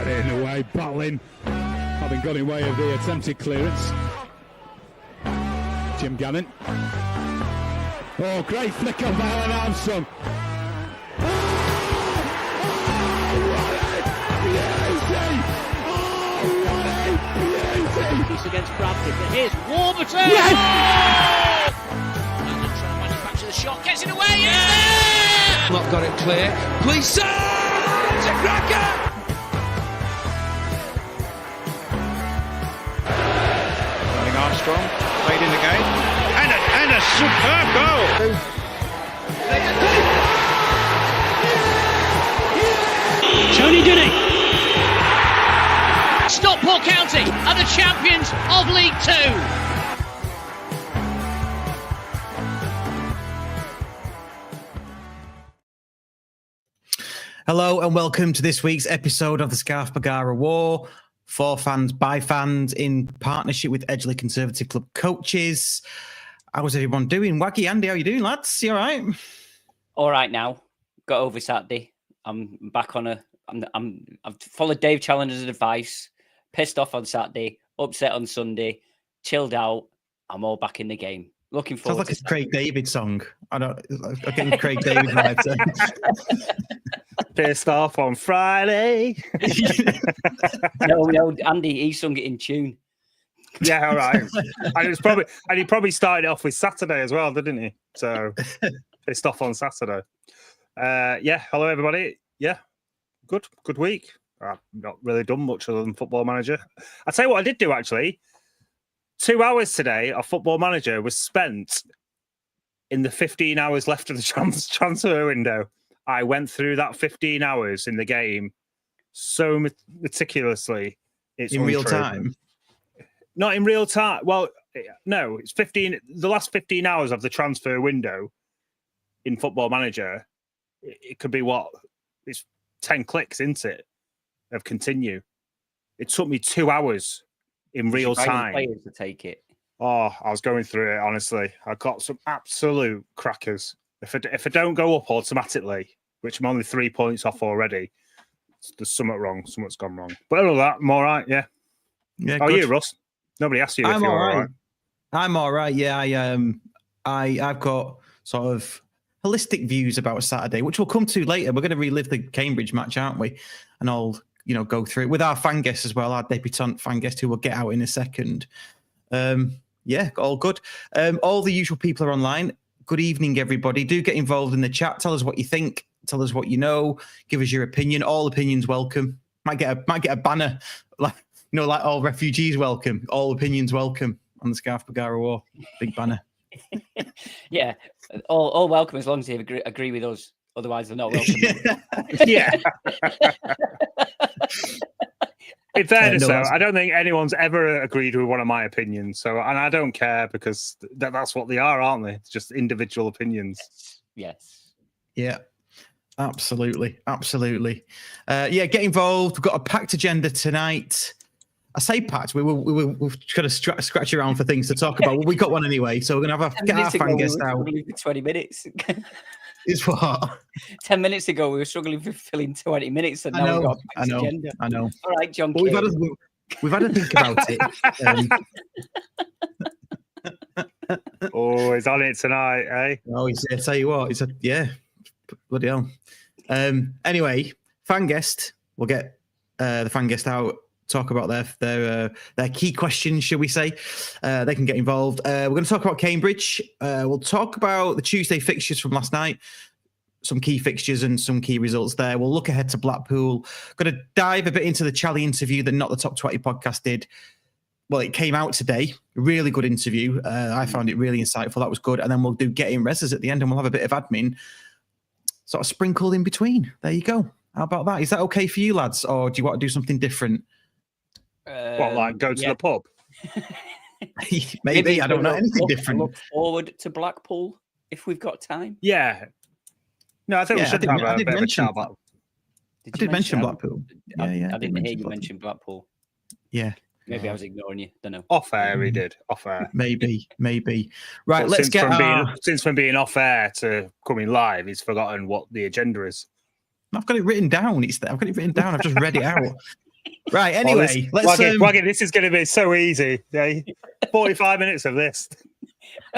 get it in the way. Battling, having got in way of the attempted clearance. Jim Gannon. Oh, great flick on by Alan Armstrong. It's against Bradford, but here's Warburton! Yes! Oh! And trying to manufacture the shot, gets it away, yeah! Not got it clear. Please, sir! It's a cracker! Running Armstrong, played in the game, and a superb goal! Tony did it! Stockport County are the champions of League Two. Hello and welcome to this week's episode of the Scarf Bagara War. For fans, by fans, in partnership with Edgeley Conservative Club coaches. How's everyone doing? Waggy Andy, how you doing, lads? You all right? All right now. Got over Saturday. I'm back on I've followed Dave Challenger's advice. Pissed off on Saturday, upset on Sunday, chilled out. I'm all back in the game. Looking forward. Sounds like a Craig David song. I'm getting Craig David vibes. Pissed off on Friday. No, Andy, he sung it in tune. Yeah, all right. And he probably started off with Saturday as well, didn't he? So pissed off on Saturday. Hello everybody. Yeah, good week. I've not really done much other than Football Manager. I'll tell you what I did do, actually. 2 hours today of Football Manager was spent in the 15 hours left of the transfer window. I went through that 15 hours in the game so meticulously. It's in real time? Not in real time. Well, no, it's 15. The last 15 hours of the transfer window in Football Manager, it could be what? It's 10 clicks, isn't it? Of continue. It took me 2 hours in real time. Players to take it. Oh, I was going through it, honestly. I got some absolute crackers. If I don't go up automatically, which I'm only 3 points off already, there's something wrong. Something's gone wrong. But other than that, I'm all right, yeah. Yeah. How are you, Russ? Nobody asked you if you're all right. I'm all right, yeah. I've got sort of holistic views about Saturday, which we'll come to later. We're going to relive the Cambridge match, aren't we? And I'll, go through it with our fan guest as well, our debutant fan guest who will get out in a second. All good. All the usual people are online. Good evening, everybody. Do get involved in the chat. Tell us what you think. Tell us what you know. Give us your opinion. All opinions welcome. Might get a banner, like all refugees welcome. All opinions welcome on the Scarf Bagara War. Big banner. Yeah, all welcome as long as they agree with us. Otherwise, they're not welcome. Yeah. In fairness, though, I don't think anyone's ever agreed with one of my opinions. So, and I don't care because that's what they are, aren't they? It's just individual opinions. Yes. Yeah. Absolutely. Get involved. We've got a packed agenda tonight. I say packed. We've got to scratch around for things to talk about. Well, we got one anyway, so we're gonna get our fan guest out. For 20 minutes. Is what? 10 minutes ago, we were struggling for filling 20 minutes, and now we've got a packed agenda. I know. All right, John. Well, we've had to think about it. Oh, he's on it tonight, eh? Oh, I tell you what, bloody hell. Anyway, fan guest. We'll get the fan guest out. Talk about their key questions, shall we say? They can get involved. We're going to talk about Cambridge. We'll talk about the Tuesday fixtures from last night, some key fixtures and some key results there. We'll look ahead to Blackpool. Going to dive a bit into the Charlie interview that Not the Top 20 podcast did. Well, it came out today. Really good interview. I found it really insightful. That was good. And then we'll do In't Rezzers at the end, and we'll have a bit of admin sort of sprinkled in between. There you go. How about that? Is that okay for you, lads? Or do you want to do something different? Go to the pub? Maybe. I don't know. Anything different. Look forward to Blackpool if we've got time. Yeah. No, I think we should have a bit of a chat about. I did mention Blackpool. Yeah. I didn't hear you mention Blackpool. Yeah. Maybe I was ignoring you. Don't know. Off air, he did. Off air. Maybe. Right, let's get since from being off air to coming live, he's forgotten what the agenda is. I've got it written down. I've got it written down. I've just read it out. Right. Anyway, let's Waggy, this is going to be so easy. Yeah, 45 minutes of this.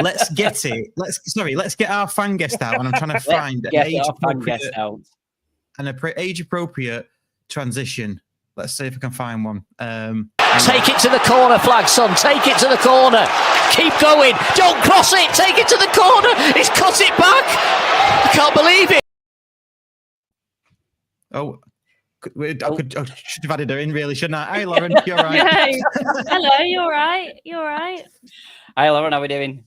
let's get it. Let's get our fan guest out, and I'm trying to find an age appropriate transition. Let's see if I can find one. Take it to the corner, Flagson. Take it to the corner. Keep going. Don't cross it. Take it to the corner. He's cut it back. I can't believe it. Oh, I should have added her in, really, shouldn't I? Hi, Lauren. You're right. Yay. Hello, you all right? You all right? Hi, Lauren. How are we doing?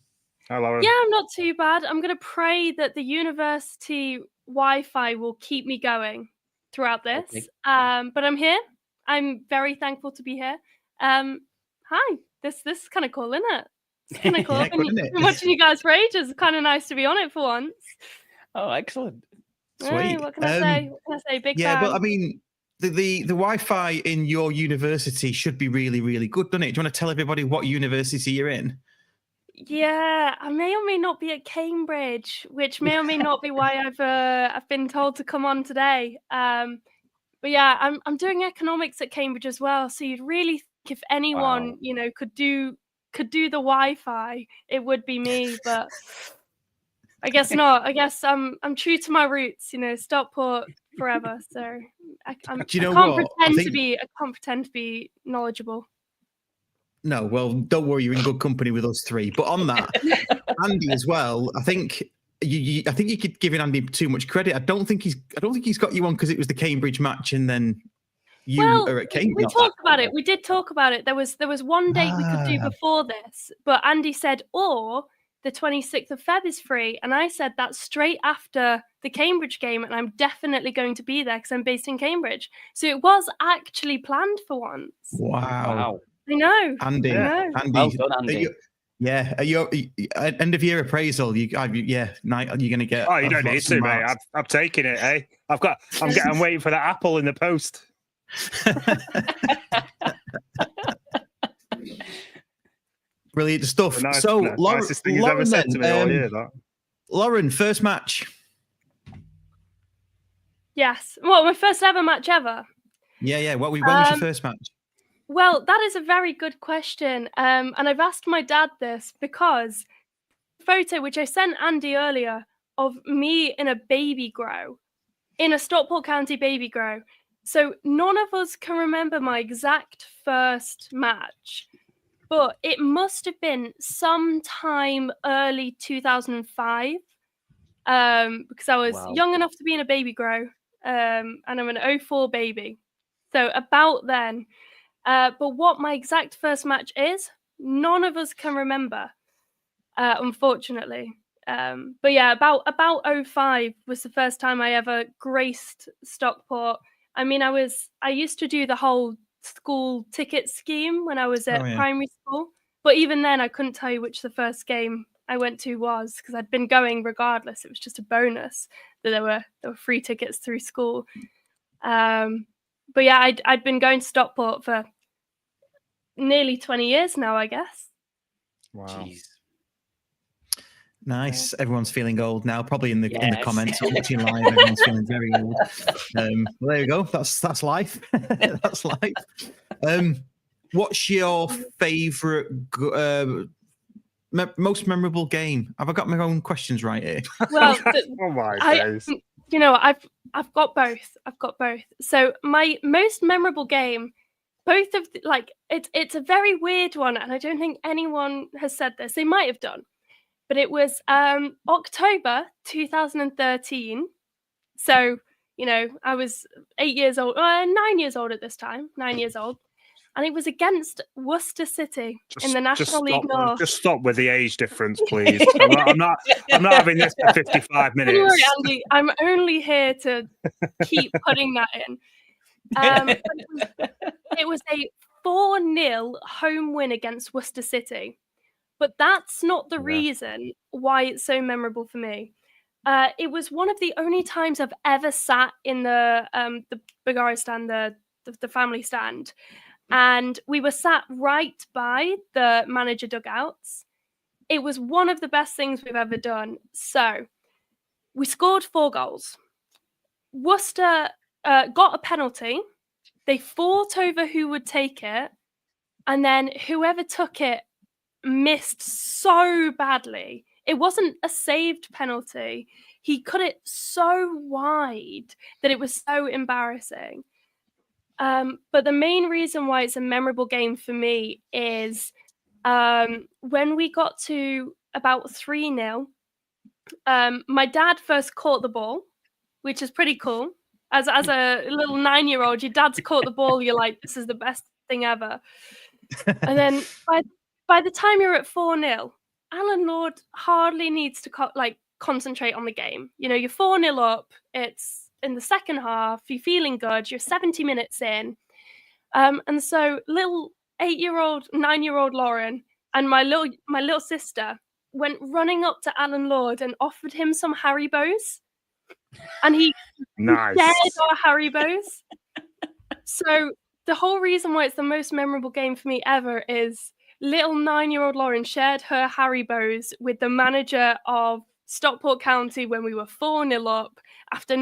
Hi, Lauren. Yeah, I'm not too bad. I'm going to pray that the university Wi-Fi will keep me going throughout this. Okay. But I'm here. I'm very thankful to be here. Hi. This is kind of cool, isn't it? It's kind of cool. Yeah, good, isn't it? I've been watching you guys for ages. It's kind of nice to be on it for once. Oh, excellent. Sweet. Hey, what can I say? What can I say? Big Yeah, fan. but I mean, the Wi-Fi in your university should be really, really good, doesn't it? Do you want to tell everybody what university you're in? Yeah, I may or may not be at Cambridge, which may or may not be why I've been told to come on today. But yeah, I'm doing economics at Cambridge as well. So you'd really think if anyone could do the Wi-Fi, it would be me. But I guess not. I guess I'm true to my roots. Stockport forever. So I can't pretend to be knowledgeable. No, well, don't worry, you're in good company with us three. But on that, Andy as well. I think you keep giving Andy too much credit. I don't think he's got you on because it was the Cambridge match, and then you are at Cambridge. We talked about it. We did talk about it. There was one date we could do before this, but Andy said, or the 26th of Feb is free, and I said that's straight after the Cambridge game, and I'm definitely going to be there because I'm based in Cambridge. So it was actually planned for once. Wow. I know. Andy, I know. Andy, Well done, Andy. At your end of year appraisal, you're going to get. Oh, you don't need to, mate. I'm taking it, eh? I'm waiting for that apple in the post. Brilliant stuff. Lauren, nicest thing he's ever said to me all year, that. Lauren, first match. Yes. Well, my first ever match ever. Yeah. When was your first match? Well, that is a very good question. And I've asked my dad this because the photo, which I sent Andy earlier, of me in a baby grow, in a Stockport County baby grow. So none of us can remember my exact first match, but it must have been sometime early 2005 because I was young enough to be in a baby grow and I'm an 04 baby. So about then. But what my exact first match is, none of us can remember, unfortunately. But yeah, about 05 was the first time I ever graced Stockport. I mean, I used to do the whole school ticket scheme when I was at primary school. But even then, I couldn't tell you which the first game I went to was because I'd been going regardless. It was just a bonus that there were free tickets through school. But yeah, I'd been going to Stockport for nearly 20 years now, I guess. Wow. Jeez. Nice. Everyone's feeling old now. Probably in the comments or watching live, everyone's feeling very old. Well, there you go. That's life. That's life. What's your favourite, most memorable game? Have I got my own questions right here? Well, oh my days. I've got both. So my most memorable game, both of it's a very weird one, and I don't think anyone has said this. They might have done, but it was October 2013. So I was 8 years old, 9 years old at this time, 9 years old, and it was against Worcester City in the National League North. Just stop with the age difference, please. I'm not having this for 55 minutes. Don't worry, Andy. I'm only here to keep putting that in. It was a 4-0 home win against Worcester City, but that's not the reason why it's so memorable for me. It was one of the only times I've ever sat in the Bagara stand, the family stand, and we were sat right by the manager dugouts. It was one of the best things we've ever done. So we scored 4 goals. Worcester got a penalty. They fought over who would take it, and then whoever took it missed so badly. It wasn't a saved penalty. He cut it so wide that it was so embarrassing. But the main reason why it's a memorable game for me is when we got to about 3-0, my dad first caught the ball, which is pretty cool. As a little 9-year-old, your dad's caught the ball, you're like, this is the best thing ever. And then by the time you're at 4-0, Alan Lord hardly needs to concentrate on the game. You know, you're 4-0 up, it's in the second half, you're feeling good, you're 70 minutes in. And so little 9-year-old Lauren and my little sister went running up to Alan Lord and offered him some Haribos. And he Nice. shared our Haribos. So the whole reason why it's the most memorable game for me ever is little 9-year-old Lauren shared her Haribos with the manager of Stockport County when we were 4-0 up after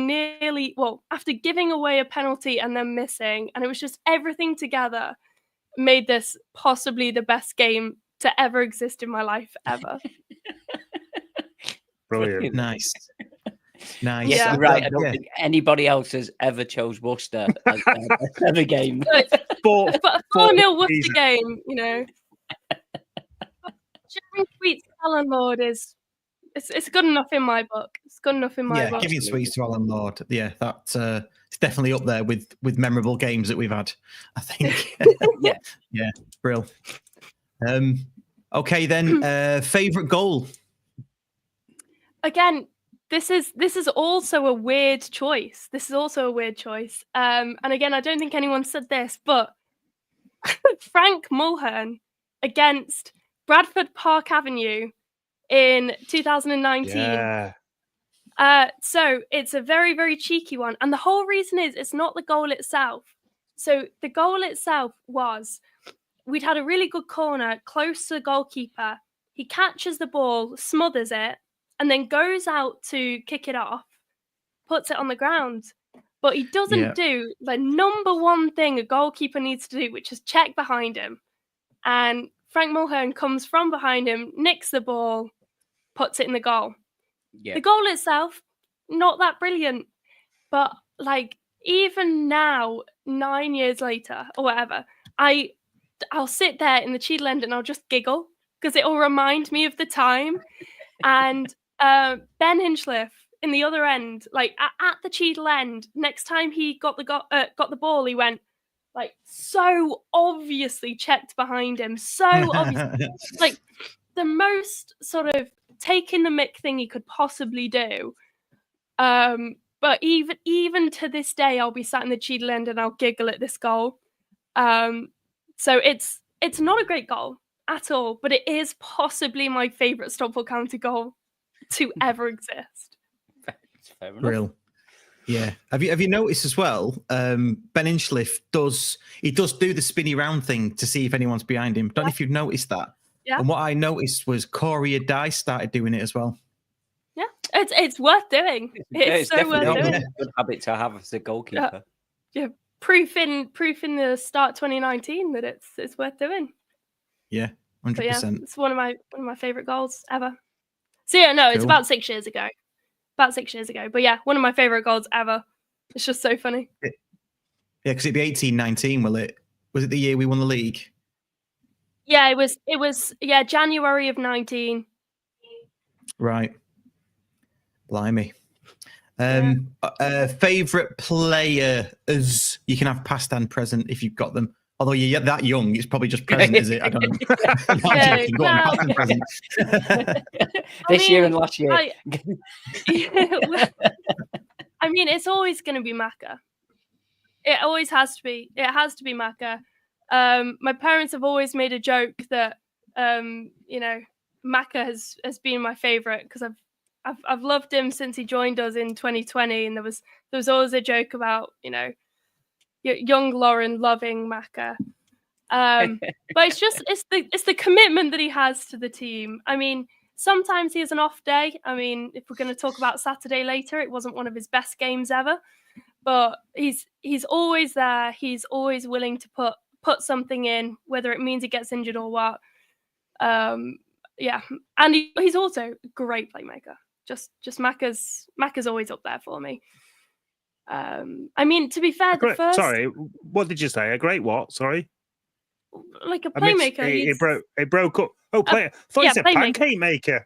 giving away a penalty and then missing. And it was just everything together made this possibly the best game to ever exist in my life ever. Brilliant. Nice. Yeah, right. I don't think anybody else has ever chose Worcester as their game. But a 4-0 Worcester game, you know. Sharing sweets to Alan Lord it's good enough in my book. It's good enough in my book. Giving sweets to Alan Lord. Yeah, that's it's definitely up there with memorable games that we've had, I think. Yeah, brill. Okay then, favourite goal. Again, this is also a weird choice. And again, I don't think anyone said this, but Frank Mulhern against Bradford Park Avenue in 2019. Yeah. So it's a very, very cheeky one. And the whole reason is it's not the goal itself. So the goal itself was we'd had a really good corner close to the goalkeeper. He catches the ball, smothers it, and then goes out to kick it off, puts it on the ground. But he doesn't do the number one thing a goalkeeper needs to do, which is check behind him. And Frank Mulhern comes from behind him, nicks the ball, puts it in the goal. Yeah. The goal itself, not that brilliant. But like even now, 9 years later or whatever, I'll sit there in the Cheadle end and I'll just giggle because it will remind me of the time. And Ben Hinchliffe in the other end, like at the Cheadle end, next time he got the ball, he went like so obviously checked behind him, so obviously, like the most sort of taking the mick thing he could possibly do. But even to this day, I'll be sat in the Cheadle end and I'll giggle at this goal. So it's not a great goal at all, but it is possibly my favourite Stockport County goal to ever exist. Fair enough. Real. Yeah. Have you noticed as well? Ben Hinchliffe does do the spinny round thing to see if anyone's behind him. Don't know if you've noticed that. Yeah. And what I noticed was Corey Dice started doing it as well. Yeah, it's worth doing. It's so worth doing. A good habit to have as a goalkeeper. Yeah, proof in the start 2019 that it's worth doing. Yeah, 100%. Yeah, it's one of my favorite goals ever. So yeah, no, it's about 6 years ago. But yeah, one of my favorite goals ever. It's just so funny. Yeah, because it'd be 18-19, will it? Was it the year we won the league? Yeah, it was January of 19. Right. Blimey. Favorite players? You can have past and present if you've got them. Although you're that young, it's probably just present, is it? I don't know. I'm joking. Go on, past and present. This year and last year. I mean, it's always going to be Macca. It always has to be. It has to be Macca. My parents have always made a joke that, Macca has been my favourite because I've loved him since he joined us in 2020, and there was always a joke about young Lauren loving Macca. But it's the commitment that he has to the team. I mean, sometimes he has an off day. I mean, if we're going to talk about Saturday later, it wasn't one of his best games ever. but he's always there. He's always willing to put something in, whether it means he gets injured or what. Yeah, and he's also a great playmaker. Just Macca's always up there for me. I mean, to be fair, Sorry, what did you say? A great what? Sorry, like a playmaker. It broke up. Oh, player. I thought you said pancake maker.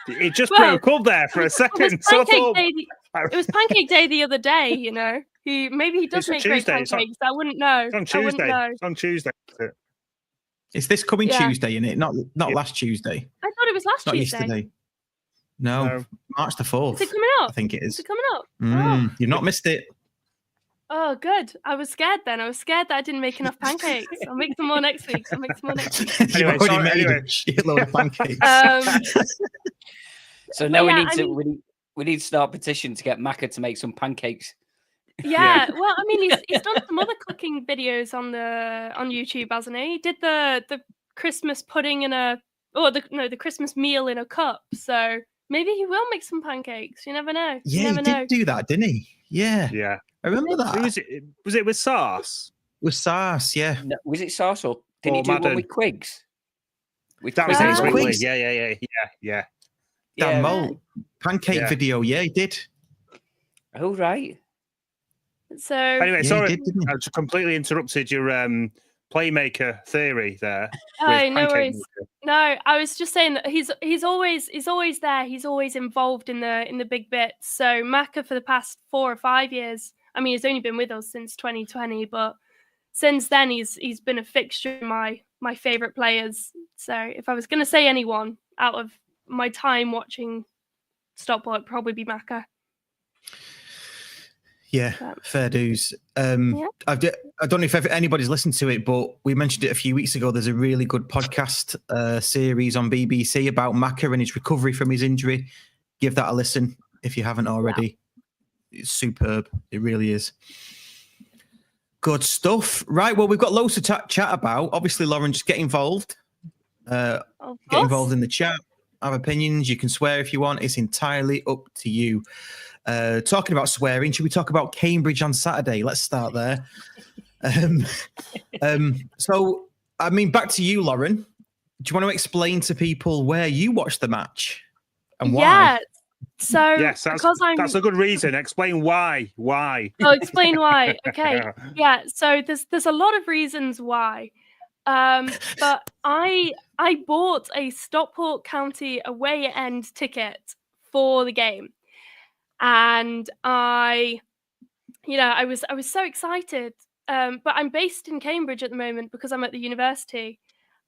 It just broke up there for a second. It was pancake day the other day. You know, maybe he does make great pancakes. I wouldn't know. It's on Tuesday. It's on Tuesday. It's this coming Tuesday, isn't it? Not last Tuesday. I thought it was last Not Tuesday. Yesterday. No, March the 4th. Is it coming up? I think it is. Is it coming up? You've not missed it. Oh, good. I was scared then. I was scared that I didn't make enough pancakes. I'll make some more next week. You've already made a shitload of pancakes. So now we need to start a petition to get Macca to make some pancakes. Yeah, well, I mean, he's done some other cooking videos on YouTube, hasn't he? He did the Christmas pudding the Christmas meal in a cup. So maybe he will make some pancakes. You never know. Yeah, he did do that, didn't he? Yeah. I remember that. Was it with sauce? With sauce, yeah. No, was it sauce or did he do one with Quigs? That was Quigs. Yeah. Dan Mole pancake video. Yeah, he did. Oh, right. So anyway, sorry, I just completely interrupted your playmaker theory there. Oh, no worries. No, I was just saying that he's always there. He's always involved in the big bits. So Macca for the past 4 or 5 years. I mean, he's only been with us since 2020, but since then he's been a fixture in my favorite players. So if I was going to say anyone out of my time watching Stockport, it'd probably be Macca. Yeah, fair dues. I don't know if anybody's listened to it, but we mentioned it a few weeks ago. There's a really good podcast series on BBC about Macca and his recovery from his injury. Give that a listen if you haven't already. Yeah. It's superb. It really is. Good stuff. Right, well, we've got loads to chat about. Obviously, Lauren, just get involved. Get involved in the chat. Have opinions. You can swear if you want. It's entirely up to you. Talking about swearing, should we talk about Cambridge on Saturday? Let's start there. So, I mean, back to you, Lauren. Do you want to explain to people where you watched the match and why? Yeah. So, yes, that's a good reason. Explain why. Why? Oh, explain why. Okay. Yeah. So there's a lot of reasons why. But I bought a Stockport County away end ticket for the game. And I was so excited. But I'm based in Cambridge at the moment because I'm at the university.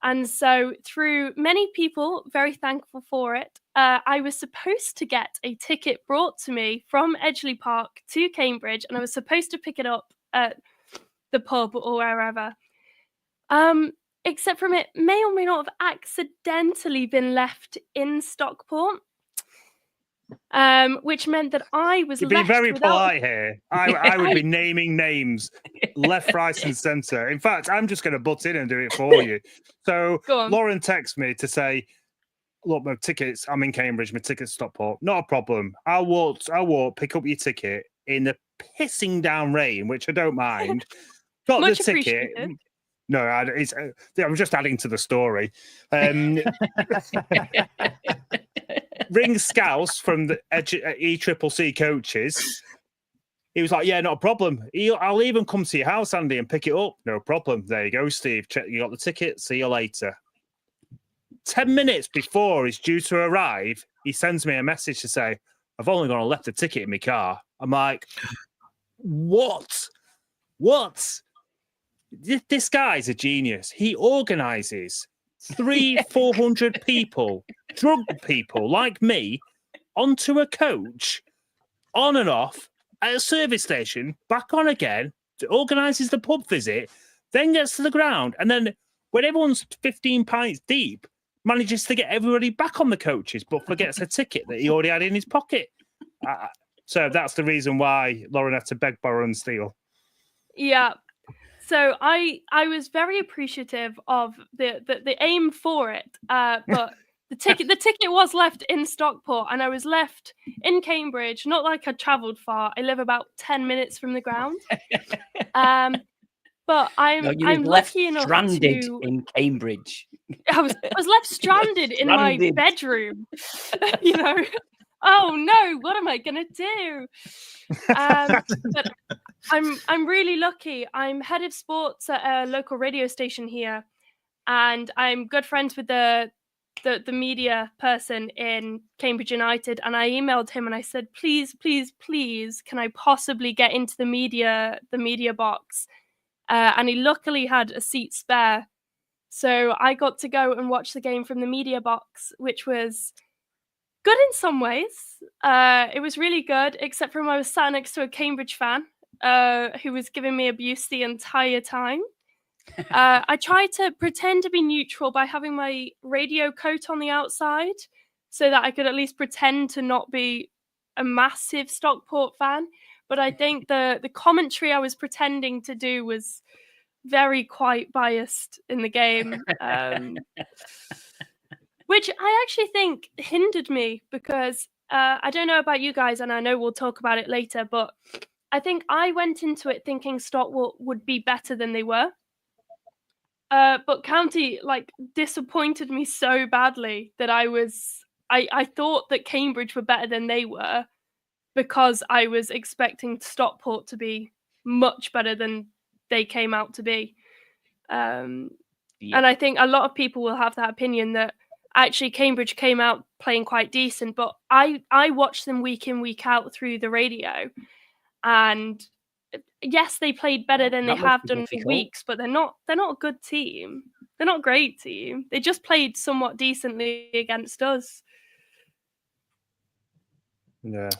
And so through many people, very thankful for it, I was supposed to get a ticket brought to me from Edgeley Park to Cambridge, and I was supposed to pick it up at the pub or wherever. Except from it may or may not have accidentally been left in Stockport. Which meant that I was You're left being very without... polite here. I would be naming names left, right, and centre. In fact, I'm just going to butt in and do it for you. So Lauren texts me to say, "Look, my tickets. I'm in Cambridge. My tickets Stockport. Not a problem. I'll walk. Pick up your ticket in the pissing down rain, which I don't mind. Got Much the ticket." No, I'm just adding to the story. Ring Scouse from the ECCC coaches. He was like, "Yeah, not a problem. I'll even come to your house, Andy, and pick it up. No problem. There you go, Steve. Check, you got the ticket. See you later." 10 minutes before he's due to arrive, he sends me a message to say, "I've only gone and left the ticket in my car." I'm like, "What? What?" This guy's a genius. He organises 300-400 people, drug people like me, onto a coach, on and off, at a service station, back on again, organises the pub visit, then gets to the ground, and then when everyone's 15 pints deep, manages to get everybody back on the coaches, but forgets a ticket that he already had in his pocket. So that's the reason why Lauren had to beg, borrow, and steal. Yeah. So I was very appreciative of the aim for it, but The ticket was left in Stockport, and I was left in Cambridge. Not like I travelled far. I live about 10 minutes from the ground. But I'm left lucky enough stranded to. in Cambridge. I was left stranded in my bedroom. You know, oh no, what am I gonna do? But I'm really lucky. I'm head of sports at a local radio station here, and I'm good friends with the media person in Cambridge United. And I emailed him and I said, please, can I possibly get into the media box? And he luckily had a seat spare. So I got to go and watch the game from the media box, which was good in some ways. It was really good, except for when I was sat next to a Cambridge fan who was giving me abuse the entire time. I tried to pretend to be neutral by having my radio coat on the outside so that I could at least pretend to not be a massive Stockport fan. But I think the commentary I was pretending to do was very quite biased in the game, which I actually think hindered me because I don't know about you guys, and I know we'll talk about it later, but I think I went into it thinking Stockport would be better than they were. But County disappointed me so badly that I thought that Cambridge were better than they were because I was expecting Stockport to be much better than they came out to be. And I think a lot of people will have that opinion that actually Cambridge came out playing quite decent, but I watched them week in, week out through the radio, and yes, they played better than they have done for weeks, but they're not a good team. They're not a great team. They just played somewhat decently against us. Yeah.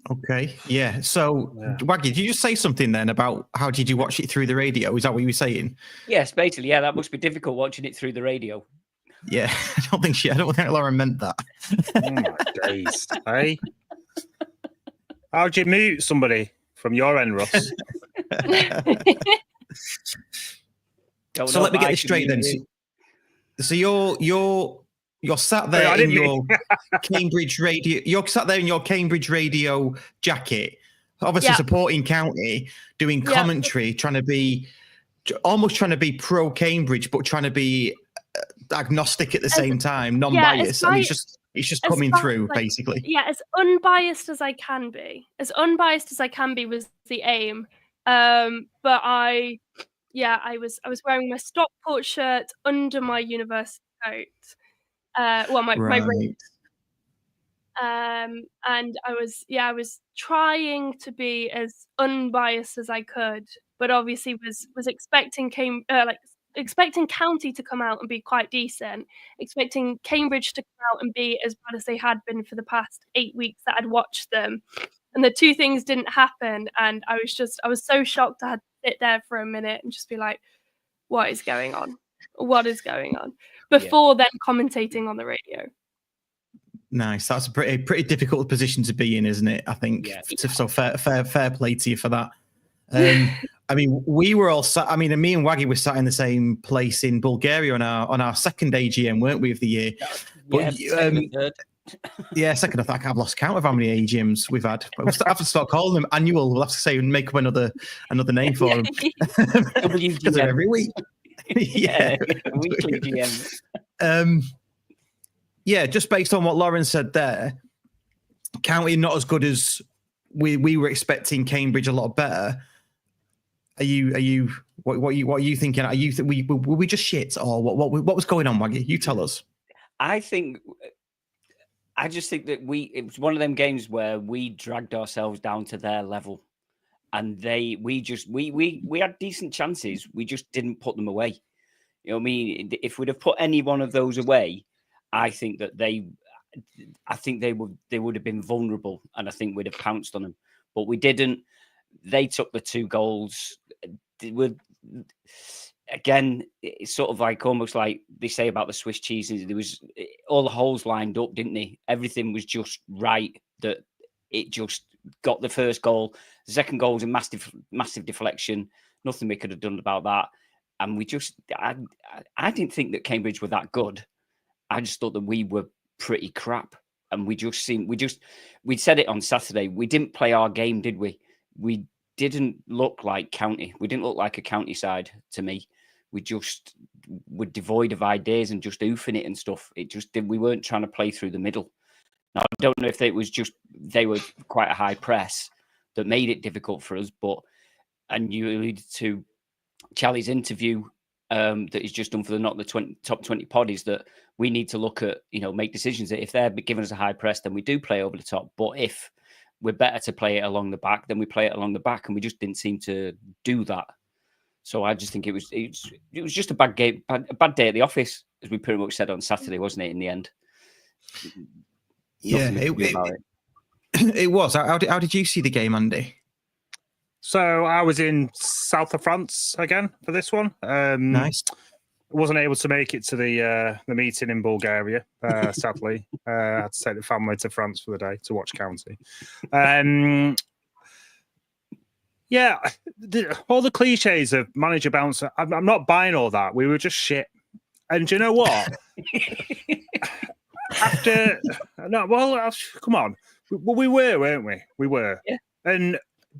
Okay. Yeah. So, Waggy, did you just say something then about how did you watch it through the radio? Is that what you were saying? Yes, basically. Yeah, that must be difficult watching it through the radio. Yeah, I don't think Lauren meant that. Oh my days. Hey, how'd you mute somebody from your end, Russ? So let me get this straight then. So you're sat there in your Cambridge radio. You're sat there in your Cambridge radio jacket, obviously supporting County, doing commentary, trying to be pro Cambridge, but trying to be agnostic at the same time, non-biased. And it's just coming through, basically. Yeah, as unbiased as I can be. As unbiased as I can be was the aim. But I was wearing my Stockport shirt under my university coat. My ring. And I was trying to be as unbiased as I could, but obviously was expecting County to come out and be quite decent, expecting Cambridge to come out and be as bad as they had been for the past 8 weeks that I'd watched them. And the two things didn't happen. And I was so shocked I had to sit there for a minute and just be like, what is going on? What is going on? Before then commentating on the radio. Nice. That's a pretty difficult position to be in, isn't it? I think. Yeah. So fair play to you for that. I mean, we were all sat. I mean, me and Waggy were sat in the same place in Bulgaria on our second AGM, weren't we, of the year? But, second. I think I've lost count of how many AGMs we've had. But we'll have to start calling them annual. We'll have to say and make up another name for them. Because they're every week. Weekly GM. Just based on what Lauren said there, County not as good as we were expecting. Cambridge a lot better. What are you thinking? Were we just shit, or what was going on, Waggy? You tell us. I just think that it was one of them games where we dragged ourselves down to their level, and we had decent chances. We just didn't put them away. You know what I mean? If we'd have put any one of those away, I think they would have been vulnerable, and I think we'd have pounced on them. But we didn't. They took the 2 goals. Again, it's sort of like almost like they say about the Swiss cheeses. There was all the holes lined up, didn't they? Everything was just right. That it just got the first goal. The second goal was a massive deflection. Nothing we could have done about that. And I didn't think that Cambridge were that good. I just thought that we were pretty crap, and we said it on Saturday. We didn't play our game, did we? We didn't look like County. We didn't look like a County side to me. We just were devoid of ideas and just oofing it and stuff. It just did. We weren't trying to play through the middle. Now, I don't know if it was just they were quite a high press that made it difficult for us. And you alluded to Charlie's interview that he's just done for the top 20 pod, is that we need to look at, make decisions that if they're giving us a high press, then we do play over the top. But if we're better to play it along the back, then we play it along the back, and we just didn't seem to do that. So I just think it was just a bad game, a bad day at the office, as we pretty much said on Saturday, wasn't it? In the end, yeah, it was. How did you see the game, Andy? So I was in south of France again for this one. Nice. Wasn't able to make it to the meeting in Bulgaria, sadly. I had to take the family to France for the day to watch County. Yeah, all the cliches of manager bouncer, I'm not buying all that. We were just shit. And do you know what? Come on. We were, weren't we? We were. Yeah.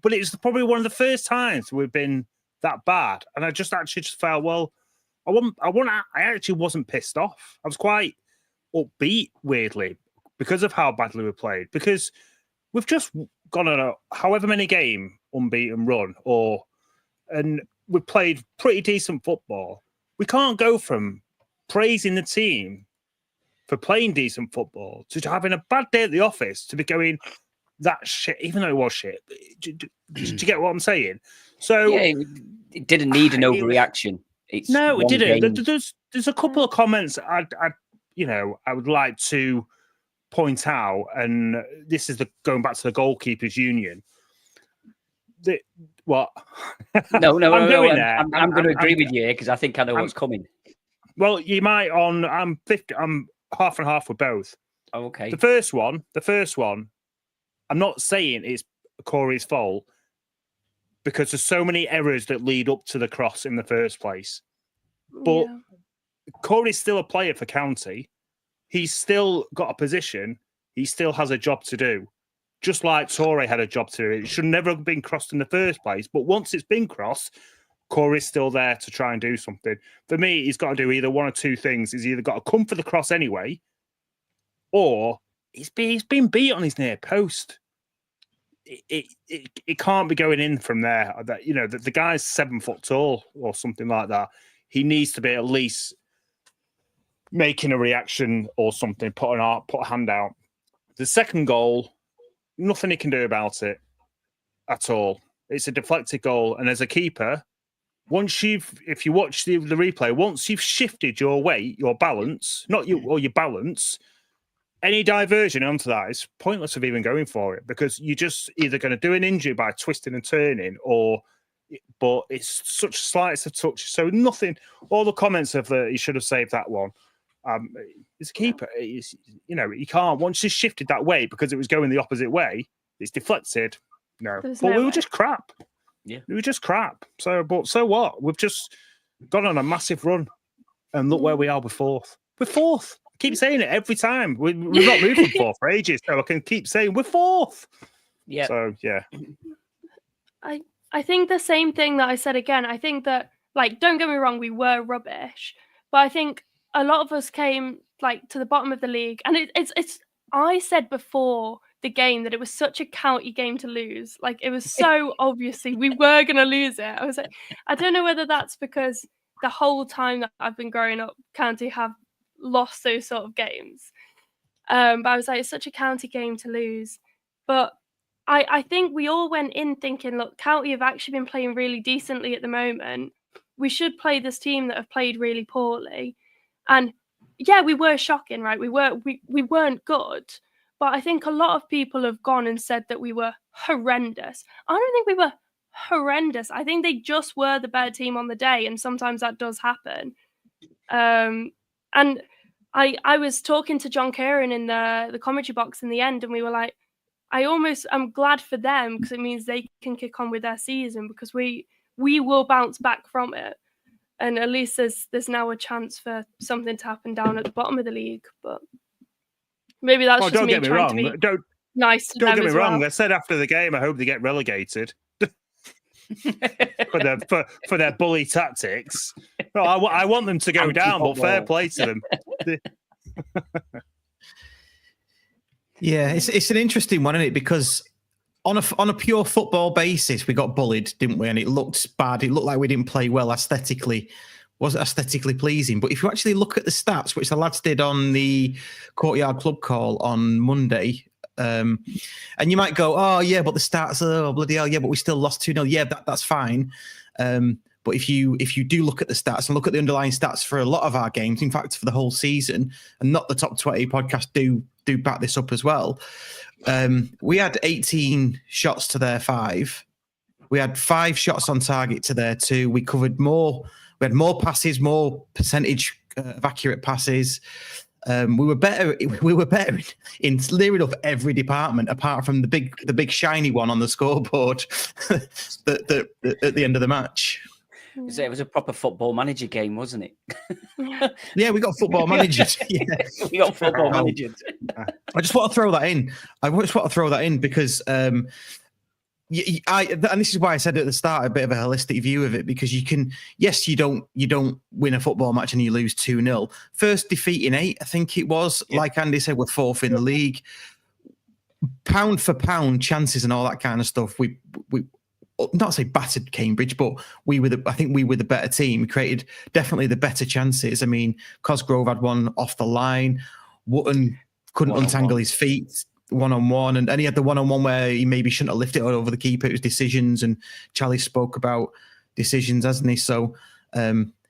But it's probably one of the first times we've been that bad. And I just felt, well, I actually wasn't pissed off. I was quite upbeat, weirdly, because of how badly we played. Because we've just gone on a however many game unbeaten run, and we've played pretty decent football. We can't go from praising the team for playing decent football to having a bad day at the office to be going that shit, even though it was shit. Do you get what I'm saying? So yeah, it didn't need an overreaction. It didn't. There's a couple of comments I would like to point out, and this is going back to the goalkeepers union. What? No. I'm going to agree with you because I think I know what's coming. Well, you might. I'm half and half with both. Oh, okay. The first one. I'm not saying it's Corey's fault because there's so many errors that lead up to the cross in the first place. But Corey's still a player for County. He's still got a position. He still has a job to do. Just like Torre had a job to do. It should never have been crossed in the first place. But once it's been crossed, Corey's still there to try and do something. For me, he's got to do either one or two things. He's either got to come for the cross anyway, or he's been beat on his near post. It can't be going in from there. The guy's 7 foot tall or something like that. He needs to be at least making a reaction or something, put a hand out. The second goal, nothing he can do about it at all. It's a deflected goal, and as a keeper, if you watch the replay, once you've shifted your weight, your balance, your balance, any diversion onto that is pointless of even going for it because you're just either going to do an injury by twisting and turning, but it's such slightest of touch. So nothing. All the comments of he should have saved that one. It's a keeper. He can't. Once he's shifted that way because it was going the opposite way, it's deflected. No, we were just crap. Yeah, we were just crap. So what? We've just gone on a massive run, and look where we are. We're fourth. We're fourth. I keep saying it every time. We've not moved from fourth for ages, so I can keep saying we're fourth. Yeah. So yeah. I think the same thing that I said again. I think that, don't get me wrong, we were rubbish, but I think a lot of us came to the bottom of the league, and it's. I said before the game that it was such a County game to lose. It was so obviously we were going to lose it. I was like, I don't know whether that's because the whole time that I've been growing up, County have lost those sort of games. But I was like, it's such a County game to lose. But I think we all went in thinking, look, County have actually been playing really decently at the moment. We should play this team that have played really poorly. And yeah, we were shocking, right? We weren't good. But I think a lot of people have gone and said that we were horrendous. I don't think we were horrendous. I think they just were the better team on the day, and sometimes that does happen. And I was talking to John Kieran in the commentary box in the end, and we were like, I'm glad for them because it means they can kick on with their season because we will bounce back from it. and at least there's now a chance for something to happen down at the bottom of the league. But maybe that's just don't me get me trying wrong. to be nice to Don't them get me as wrong. well. I said after the game, I hope they get relegated for their bully tactics. No, I want them to go down, but fair play to them. Yeah, it's an interesting one, isn't it? Because on a pure football basis, we got bullied, didn't we? And it looked bad. It looked like we didn't play well aesthetically. Wasn't aesthetically pleasing. But if you actually look at the stats, which the lads did on the Courtyard Club call on Monday, and you might go, oh yeah, but the stats, oh bloody hell, yeah, but we still lost 2-0. Yeah, that's fine. But if you do look at the stats and look at the underlying stats for a lot of our games, in fact, for the whole season, and not the top 20 podcast do back this up as well. We had 18 shots to their 5. We had 5 shots on target to their 2. We covered more. We had more passes, more percentage of accurate passes. We were better. We were better in near enough every department, apart from the big shiny one on the scoreboard at the end of the match. It was a proper football manager game, wasn't it? Yeah, we got football managers. Yeah. We got football managers. I just want to throw that in. Because and this is why I said at the start a bit of a holistic view of it, because you don't win a football match and you lose 2-0. First defeat in 8, I think it was. Yeah. Like Andy said, we're 4th in the league. Pound for pound chances and all that kind of stuff. We not say battered Cambridge, but I think we were the better team. We created definitely the better chances. I mean, Cosgrove had one off the line. Wootton couldn't untangle his feet. 1-on-1, and he had the 1-on-1 where he maybe shouldn't have lifted it over the keeper. It was decisions, and Charlie spoke about decisions, hasn't he? So,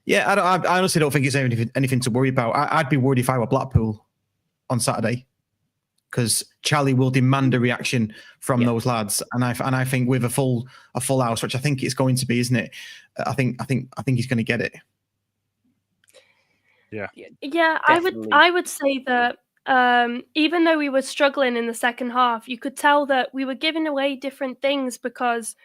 yeah, I honestly don't think it's anything to worry about. I'd be worried if I were Blackpool on Saturday, because Charlie will demand a reaction from those lads, and I think with a full house, which I think it's going to be, isn't it? I think he's going to get it. Yeah, I would say that. Even though we were struggling in the second half, you could tell that we were giving away different things because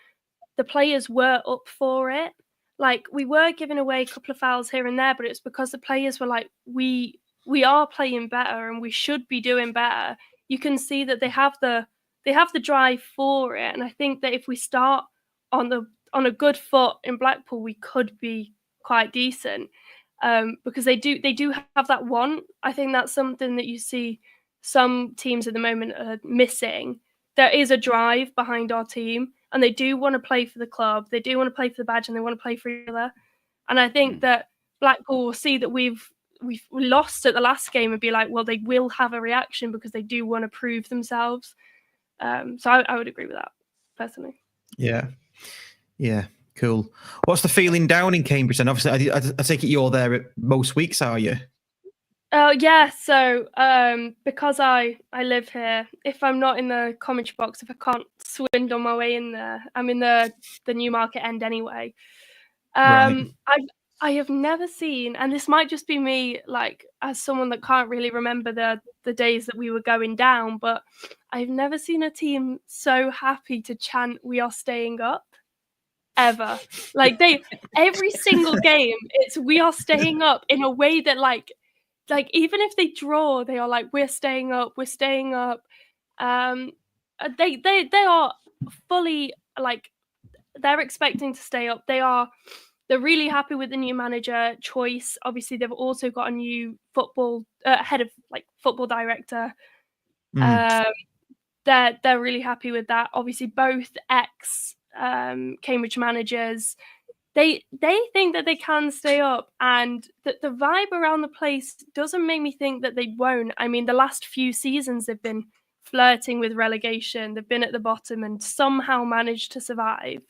the players were up for it. Like, we were giving away a couple of fouls here and there, but it's because the players were like, we are playing better and we should be doing better. You can see that they have the drive for it, and I think that if we start on a good foot in Blackpool, we could be quite decent. Because they do have that want. I think that's something that you see some teams at the moment are missing. There is a drive behind our team, and they do want to play for the club. They do want to play for the badge, and they want to play for each other. And I think that Blackpool will see that we lost at the last game and be like, well, they will have a reaction because they do want to prove themselves. So I would agree with that personally. Yeah. Cool. What's the feeling down in Cambridge? And obviously, I take it you're there most weeks, are you? Oh yeah. So because I live here, if I'm not in the commentary box, if I can't swindle my way in there, I'm in the Newmarket end anyway. Right. I have never seen, and this might just be me, like, as someone that can't really remember the days that we were going down, but I've never seen a team so happy to chant "We are staying up." Ever. Like, every single game, it's "We are staying up" in a way that like even if they draw, they are like, we're staying up. They are fully, like, they're expecting to stay up. They're really happy with the new manager choice. Obviously, they've also got a new head of, like, football director. They're really happy with that. Obviously, both Cambridge managers, they think that they can stay up, and that the vibe around the place doesn't make me think that they won't. I mean, the last few seasons they've been flirting with relegation. They've been at the bottom and somehow managed to survive.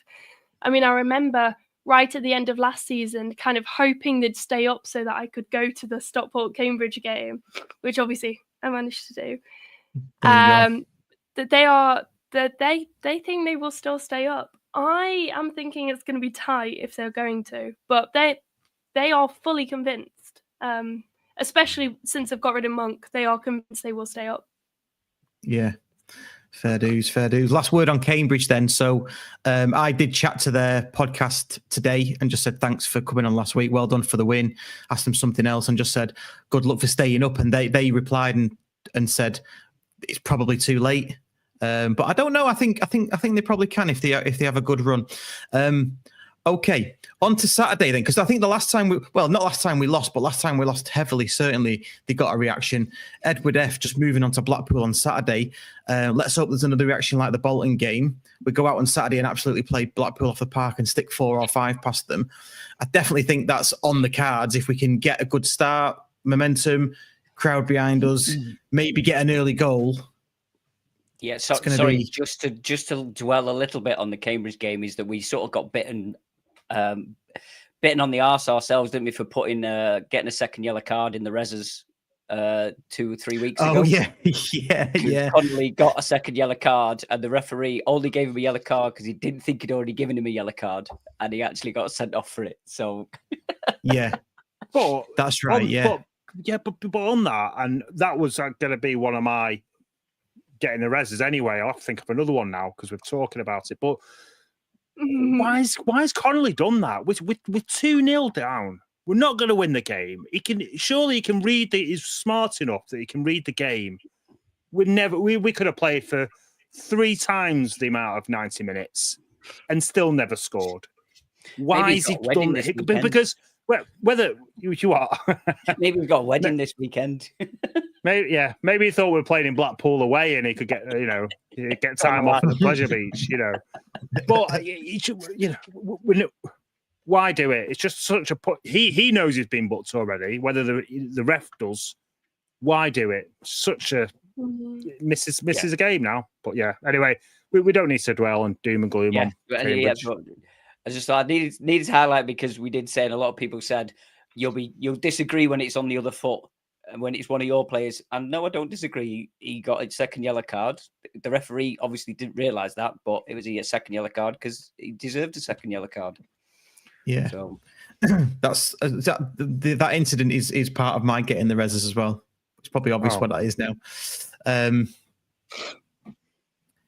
I mean, I remember right at the end of last season kind of hoping they'd stay up so that I could go to the Stockport Cambridge game, which obviously I managed to do. That they think they will still stay up. I am thinking it's going to be tight if they're going to, but they are fully convinced. Especially since they've got rid of Monk, they are convinced they will stay up. Yeah. Fair dues, fair dues. Last word on Cambridge then. So I did chat to their podcast today and just said, thanks for coming on last week. Well done for the win. Asked them something else and just said, good luck for staying up. And they replied and said, it's probably too late. But I don't know. I think they probably can if they have a good run. Okay, on to Saturday then, because I think the last time not last time we lost, but last time we lost heavily, certainly they got a reaction. Edward F just moving on to Blackpool on Saturday. Let's hope there's another reaction like the Bolton game. We go out on Saturday and absolutely play Blackpool off the park and stick 4 or 5 past them. I definitely think that's on the cards if we can get a good start, momentum, crowd behind us, maybe get an early goal. Yeah, sorry, just to dwell a little bit on the Cambridge game is that we sort of got bitten on the arse ourselves, didn't we, for getting a second yellow card in the Rezzers 2 or 3 weeks ago. Oh yeah. Connolly got a second yellow card, and the referee only gave him a yellow card because he didn't think he'd already given him a yellow card, and he actually got sent off for it. So yeah, but that's right. But on that, and that was going to be one of my getting the Rezzers anyway. I'll have to think of another one now because we're talking about it. But why has Connolly done that? We're 2-0 down. We're not going to win the game. He can read. He's smart enough that he can read the game. We could have played for 3 times the amount of 90 minutes and still never scored. Why is he done it? Because whether you are, maybe we've got a wedding this weekend. Maybe he thought we were playing in Blackpool away and he could get time off at the pleasure beach, But why do it? It's just such a put. He knows he's been booked already. Whether the ref does, why do it? Such a misses a game now. But yeah, anyway, we don't need to dwell on doom and gloom on Cambridge. But I just thought I needed to highlight because we did say, and a lot of people said you'll disagree when it's on the other foot. And when it's one of your players, and no, I don't disagree. He got a second yellow card. The referee obviously didn't realise that, but it was a second yellow card because he deserved a second yellow card. Yeah, so that incident is part of my getting the Rezzers as well. It's probably obvious what that is now.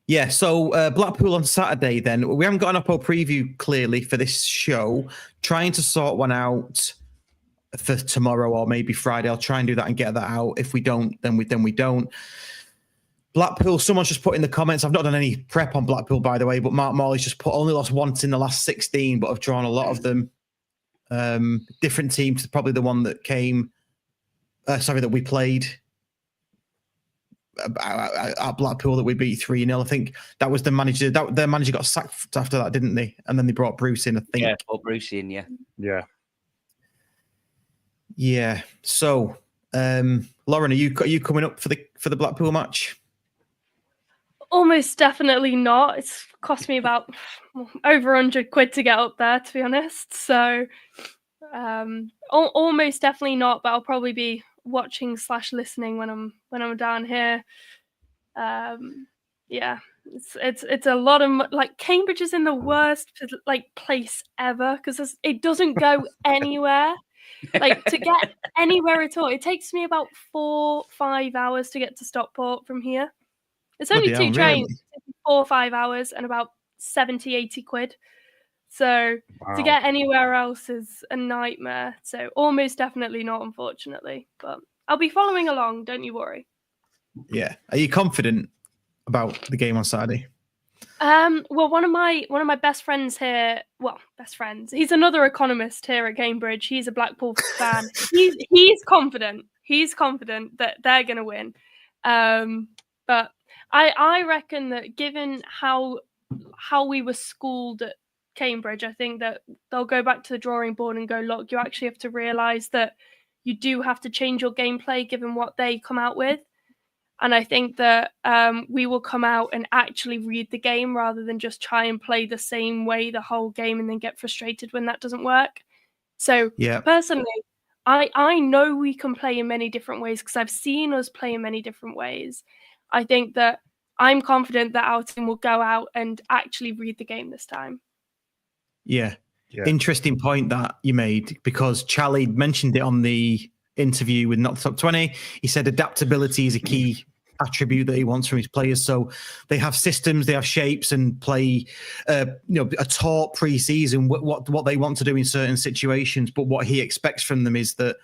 Yeah, so Blackpool on Saturday. Then we haven't got an Oppo preview clearly for this show. Trying to sort one out for tomorrow or maybe Friday. I'll try and do that and get that out. If we don't, then we don't. Blackpool, someone's just put in the comments, I've not done any prep on Blackpool, by the way, but Mark Morley's just put only lost once in the last 16, but I've drawn a lot of them. Different teams, probably the one that that we played at Blackpool that we beat 3-0. I think that was the manager. Their manager got sacked after that, didn't they? And then they brought Bruce in, I think. Yeah, brought Bruce in, yeah. Yeah. Yeah. So, Lauren, are you coming up for the Blackpool match? Almost definitely not. It's cost me about over £100 to get up there, to be honest. So, almost definitely not. But I'll probably be watching / listening when I'm down here. Yeah, it's a lot of Cambridge is in the worst place ever because it doesn't go anywhere. To get anywhere at all, it takes me about 4-5 hours to get to Stockport from here. It's only 2 trains, 4 or 5 hours, and about 70-80 quid. So to get anywhere else is a nightmare. So almost definitely not, unfortunately. But I'll be following along. Don't you worry. Yeah. Are you confident about the game on Saturday? Well, one of my best friends here, he's another economist here at Cambridge. He's a Blackpool fan. He's confident. He's confident that they're going to win. But I reckon that given how we were schooled at Cambridge, I think that they'll go back to the drawing board and go, look, you actually have to realise that you do have to change your gameplay given what they come out with. And I think that we will come out and actually read the game rather than just try and play the same way the whole game and then get frustrated when that doesn't work. So personally, I know we can play in many different ways because I've seen us play in many different ways. I think that I'm confident that our team will go out and actually read the game this time. Yeah. Interesting point that you made because Charlie mentioned it on the interview with Not the Top 20. He said adaptability is a key attribute that he wants from his players. So they have systems, they have shapes, and play, a taught pre-season what they want to do in certain situations. But what he expects from them is that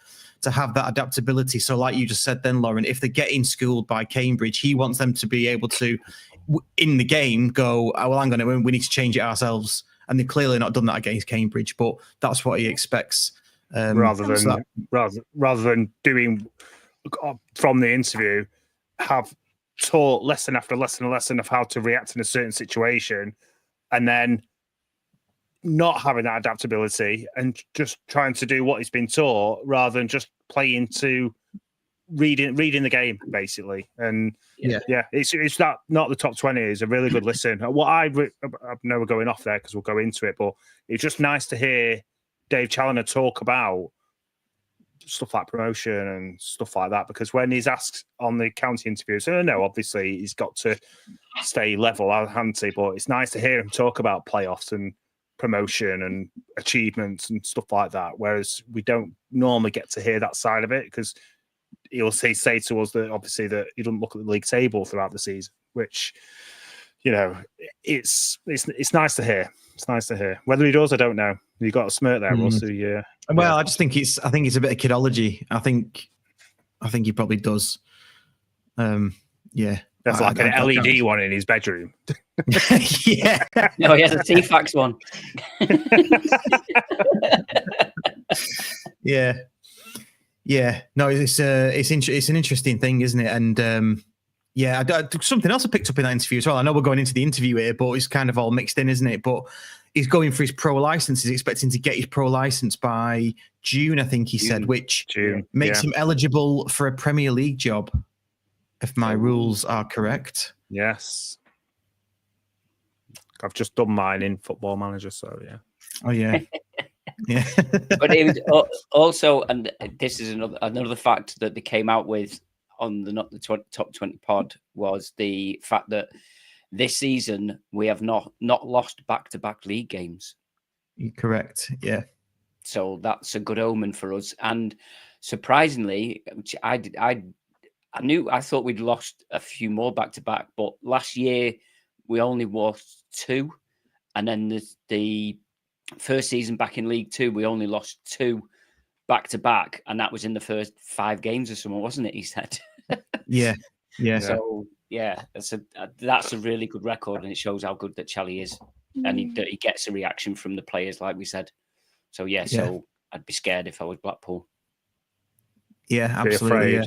to have that adaptability. So, like you just said, then Lauren, if they're getting schooled by Cambridge, he wants them to be able to, in the game, go, oh, well, hang on, we need to change it ourselves. And they've clearly not done that against Cambridge, but that's what he expects. Rather than doing from the interview, have taught lesson after lesson and lesson of how to react in a certain situation, and then not having that adaptability and just trying to do what he's been taught rather than just play into reading the game, basically. And it's not the top 20 is a really good listen. What I know we're going off there because we'll go into it, but it's just nice to hear Dave Challoner talk about stuff like promotion and stuff like that, because when he's asked on the county interviews, I know obviously he's got to stay level, hasn't he? But it's nice to hear him talk about playoffs and promotion and achievements and stuff like that, whereas we don't normally get to hear that side of it, because he'll say to us that obviously that he doesn't look at the league table throughout the season, which, it's nice to hear. It's nice to hear. Whether he does, I don't know. You got a smirk there, Russ. Well, I just think it's a bit of kidology. I think he probably does. That's like an LED one in his bedroom. Yeah. No, he has a T-Fax one. Yeah. No, it's an interesting thing, isn't it? And something else I picked up in that interview as well. I know we're going into the interview here, but it's kind of all mixed in, isn't it? But he's going for his pro license. He's expecting to get his pro license by June, I think he said, which makes him eligible for a Premier League job, if my rules are correct. Yes. I've just done mine in Football Manager, so yeah. Oh, yeah. Yeah. But it was also, and this is another fact that they came out with on the top 20 pod, was the fact that this season we have not lost back-to-back league games. Correct. Yeah. So that's a good omen for us. And surprisingly, which I thought we'd lost a few more back-to-back, but last year we only lost 2, and then the first season back in League 2 we only lost 2 back-to-back, and that was in the first 5 games or something, wasn't it? He said. Yeah. So that's a really good record, and it shows how good that Charlie is, and that he gets a reaction from the players, like we said. So so I'd be scared if I was Blackpool. Yeah, absolutely.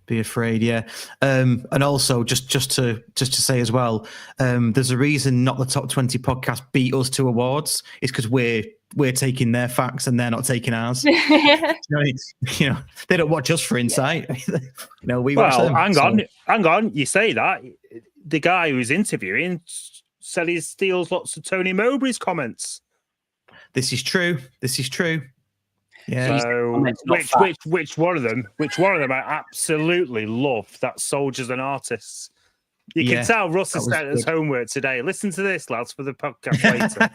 Be afraid, yeah. And also, just to say as well, there's a reason Not the Top 20 podcast beat us to awards. It's because we're taking their facts and they're not taking ours. They don't watch us for insight. We watch them. Hang on. You say that the guy who's interviewing said he steals lots of Tony Mowbray's comments. This is true. Yeah. So which one of them I absolutely love, that Soldiers and Artists. You can tell Russ has sent us homework today. Listen to this, lads, for the podcast later.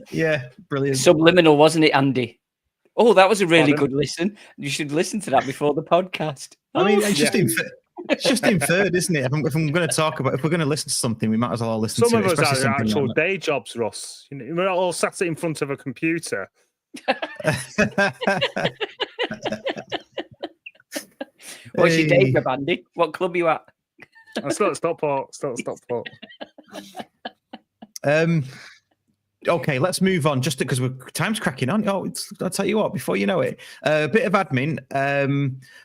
Yeah, brilliant. Subliminal, wasn't it, Andy? Oh, that was a really good listen. You should listen to that before the podcast. I mean, it's just inferred, isn't it? If I'm going to talk about, if we're going to listen to something, we might as well listen to it. Some of us are actual day jobs, Russ. We're not all sat in front of a computer. What's your day job, Andy? What club are you at? I'm still at Stockport. Okay, let's move on. Just because time's cracking on. I'll tell you what. Before you know it, a bit of admin.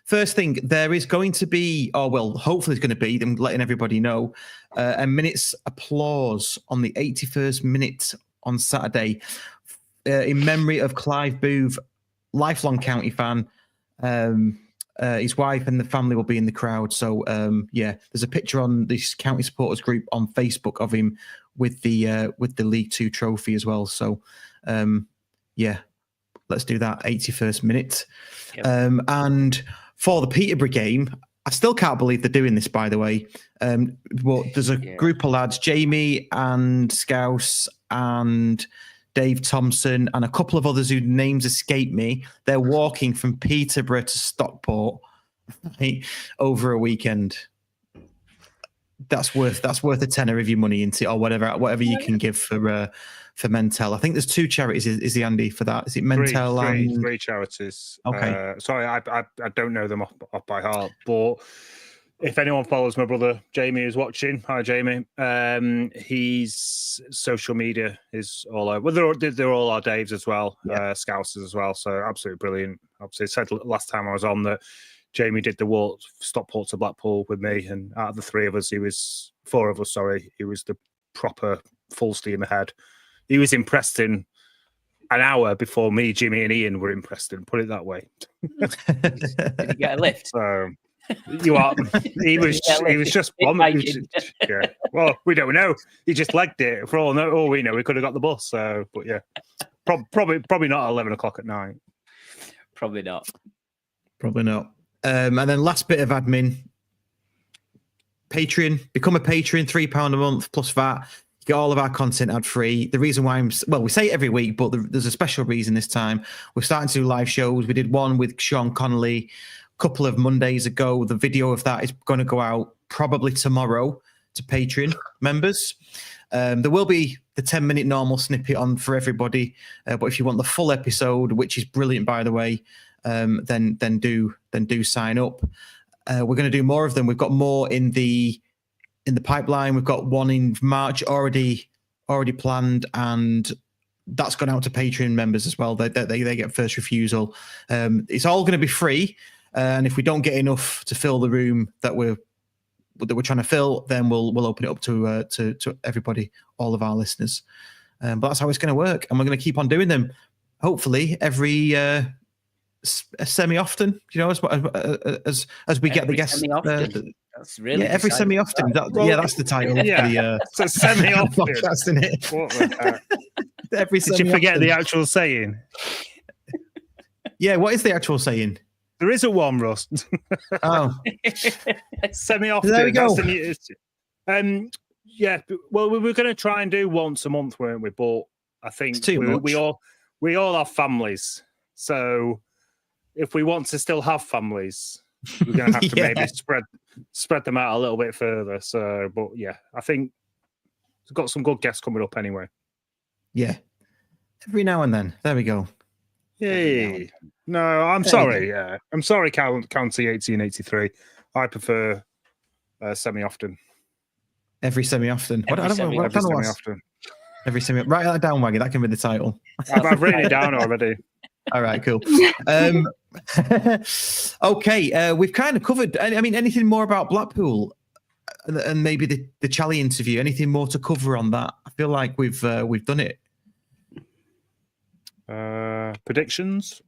First thing, there is going to be, hopefully, it's going to be. I'm letting everybody know. A minute's applause on the 81st minute on Saturday, in memory of Clive Booth, lifelong county fan. His wife and the family will be in the crowd. So there's a picture on this county supporters group on Facebook of him with the League 2 trophy as well. So let's do that 81st minute. Yep. And for the Peterborough game, I still can't believe they're doing this, by the way. But there's a group of lads, Jamie and Scouse and Dave Thompson and a couple of others whose names escape me. They're walking from Peterborough to Stockport right, over a weekend. That's worth a tenner of your money into, or whatever you can give for Mentel. I think there's 2 charities. Is the Andy for that? Is it Mentel? Three charities. Okay. Sorry, I don't know them off by heart, but if anyone follows my brother Jamie who's watching, hi Jamie. His social media is all over. Well, they're all our Daves as well, Scousers as well. So absolutely brilliant. Obviously, I said last time I was on that Jamie did the walk Stockport to Blackpool with me, and out of the 4 of us, he was the proper full steam ahead. He was impressed in an hour before me, Jimmy, and Ian were impressed. And put it that way. Did he get a lift? So you are. He was just bombing. Yeah. Well, we don't know. He just legged it. For all we know, we could have got the bus. So, but yeah, probably not at 11 o'clock at night. Probably not. And then last bit of admin. Patreon. Become a patron. £3 a month plus VAT. You get all of our content ad-free. The reason why we say it every week, but there's a special reason this time. We're starting to do live shows. We did one with Sean Connolly a couple of Mondays ago. The video of that is going to go out probably tomorrow to Patreon members. There will be the 10-minute normal snippet on for everybody. But if you want the full episode, which is brilliant, by the way, then do sign up. We're going to do more of them. We've got more in the pipeline. We've got one in March already planned, and that's gone out to Patreon members as well. They get first refusal. It's all going to be free, and if we don't get enough to fill the room that we're trying to fill, then we'll open it up to everybody, all of our listeners. But that's how it's going to work, and we're going to keep on doing them. Hopefully, every semi-often, as we get the guests. That's really every semi-often. That's the title. Yeah, so semi-often. That's in it. Every Did you forget the actual saying? Yeah, what is the actual saying? There isn't one, Russ. Oh, semi-often. There we go. Yeah. Well, we were going to try and do once a month, weren't we? But I think it's too much. we all have families, so if we want to still have families, we're going to have to maybe spread them out a little bit further. So, but yeah, I think we've got some good guests coming up anyway. Yeah, every now and then. There we go. Yay! No, I'm sorry. Yeah, I'm sorry, County 1883. I prefer semi-often. Every semi-often. Every semi-often. Every semi. Write that down, Waggy. That can be the title. I've written it down already. All right, cool. Okay, we've kind of covered. I mean, anything more about Blackpool and maybe the Charlie interview? Anything more to cover on that? I feel like we've done it. Predictions.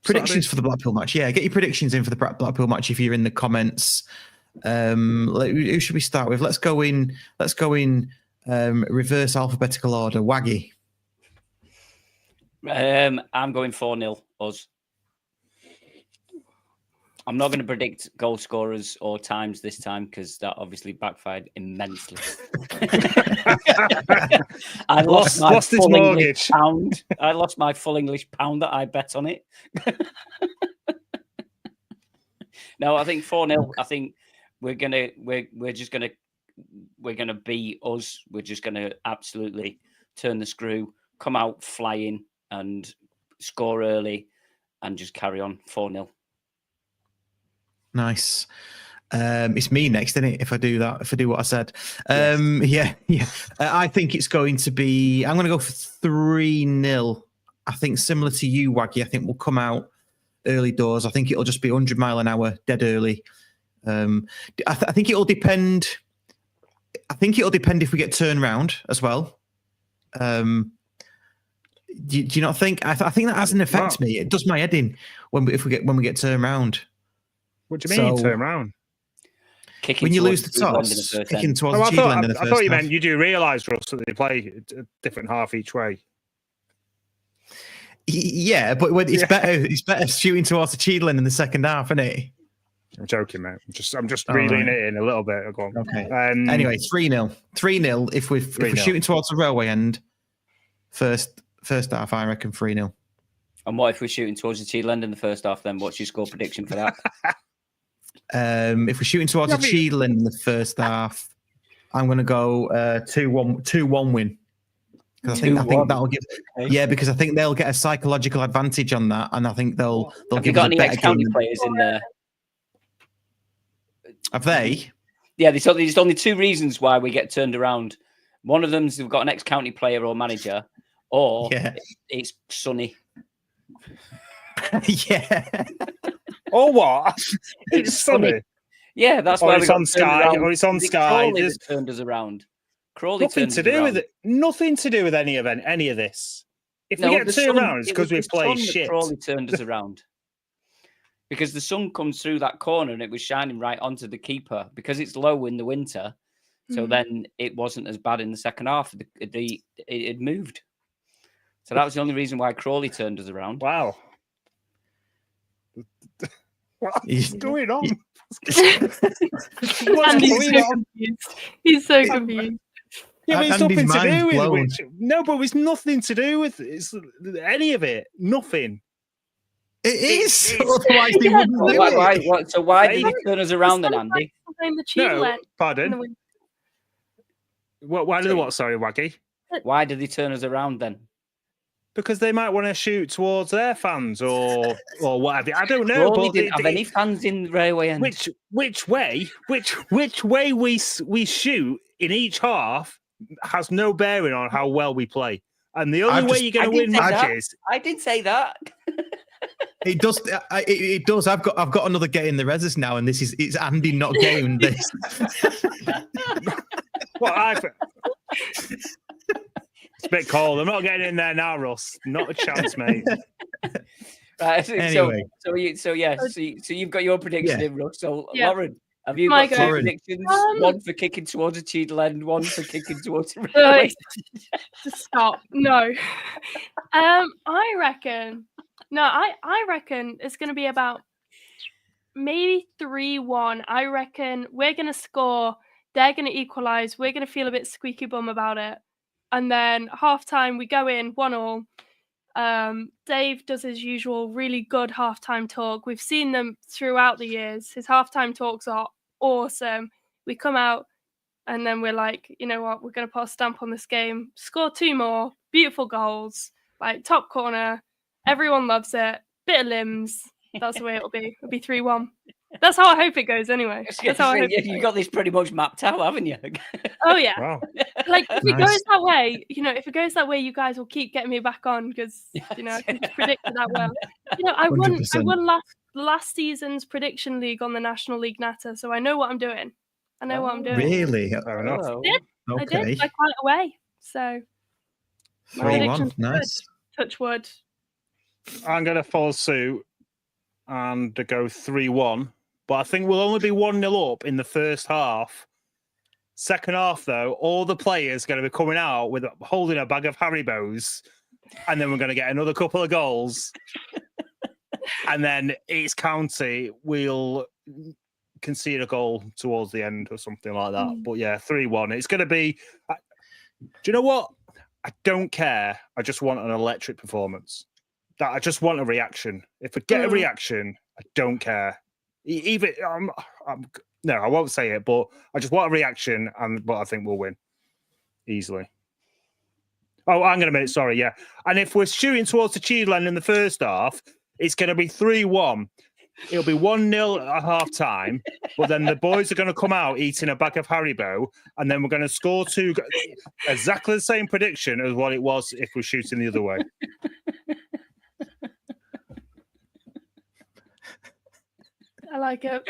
Predictions for the Blackpool match. Yeah, get your predictions in for the Blackpool match if you're in the comments. Who should we start with? Let's go in reverse alphabetical order. Waggy. I'm going 4-0 us. I'm not going to predict goal scorers or times this time because that obviously backfired immensely. I lost my full English pound. I lost my full English pound that I bet on it. No, I think 4-0. I think we're gonna be us. We're just gonna absolutely turn the screw, come out flying, and score early, and just carry on 4-0. Nice. It's me next, isn't it? If I do that, if I do what I said. Yes. Yeah. I think it's going to be. I'm going to go for 3-0. I think similar to you, Waggy. I think we'll come out early doors. I think it'll just be 100 mile an hour, dead early. I think it'll depend. I think it'll depend if we get turned round as well. Do you not think? I think that hasn't affected me. It does my head in when we get turned round. What do you mean turn round? When you lose the toss, kicking towards the Cheadle end in the first I thought you half. meant you do realise, Russ, that they play a different half each way. Yeah, but it's better shooting towards the Cheadle end in the second half, isn't it? I'm joking, mate. I'm just reeling it in a little bit. Go on. Okay. Anyway, 3-0. 3-0 if we're shooting towards the railway end. First half, I reckon 3-0. And what if we're shooting towards the Cheadle end in the first half? Then what's your score prediction for that? If we're shooting towards a Cheadle in the first half, I'm going to go 2-1 win. Because I think that'll give, because I think they'll get a psychological advantage on that, and I think they'll Have give you got us a any better ex-county game. players in there? Have they? Yeah, there's only two reasons why we get turned around. One of them's we've got an ex-county player or manager, or it's sunny. Yeah. Or what? It's sunny. Yeah, that's Or why it's on Sky. Or it's on Sky. Crawley There's that turned us around. Crawley nothing turned to us do around. with it. Nothing to do with any of this. If we get the turned sun- around, it's it because was we the play sun that shit. Crawley turned us around. Because the sun comes through that corner and it was shining right onto the keeper. Because it's low in the winter, so then it wasn't as bad in the second half. It moved. So that was the only reason why Crawley turned us around. Wow. What's going on? Andy's so confused. He's so confused. Yeah, but it's Andy's nothing to mind's do with blown. no, but it's nothing to do with any of it. Nothing. It is. Otherwise, they wouldn't do it. Why did he turn us around then, Andy? No, pardon. Why did what? Sorry, Waggy. Why did he turn us around then? Because they might want to shoot towards their fans or whatever. I don't know. Crawley But didn't have any fans in the Railway End. Which way we shoot in each half has no bearing on how well we play. And the only way you're going to win matches. I did say that. It does. It does. I've got another get in the Rezzers now, and it's Andy not getting this. It's a bit cold. I'm not getting in there now, Russ. Not a chance, mate. Right. Anyway. So you've got your prediction in, Russ. So Lauren, have you My got go. two predictions? One for kicking towards a Cheadle end, one for kicking towards a Just stop. No. I reckon it's going to be about maybe 3-1. I reckon we're going to score. They're going to equalise. We're going to feel a bit squeaky bum about it. And then half-time, we go in 1-1. Dave does his usual really good half-time talk. We've seen them throughout the years. His half-time talks are awesome. We come out and then we're like, you know what? We're going to put a stamp on this game. Score 2 more. Beautiful goals. Like top corner. Everyone loves it. Bit of limbs. That's the way it'll be. It'll be 3-1. That's how I hope it goes anyway. That's how I hope you got this pretty much mapped out, haven't you? Oh, yeah. Wow. Like, if it goes that way, if it goes that way, you guys will keep getting me back on because, I can predict it that well. I won last season's prediction league on the National League Natter, so I know what I'm doing. Really? Fair enough. I did by quite a way. So, 3-1. Nice. Touch wood. I'm going to follow suit and go 3-1. But I think we'll only be 1-0 up in the first half. Second half, though, all the players are going to be coming out with holding a bag of Haribos, and then we're going to get another couple of goals. And then East County will concede a goal towards the end or something like that. But yeah, 3-1. It's going to be... do you know what? I don't care. I just want an electric performance. I just want a reaction. If I get a reaction, I don't care. Even no, I won't say it, but I just want a reaction, but I think we'll win easily. Oh, hang on a minute. Sorry, yeah. And if we're shooting towards the Cheadle end in the first half, it's going to be 3-1. It'll be 1-0 at half time, but then the boys are going to come out eating a bag of Haribo, and then we're going to score 2. Exactly the same prediction as what it was if we're shooting the other way. I like it.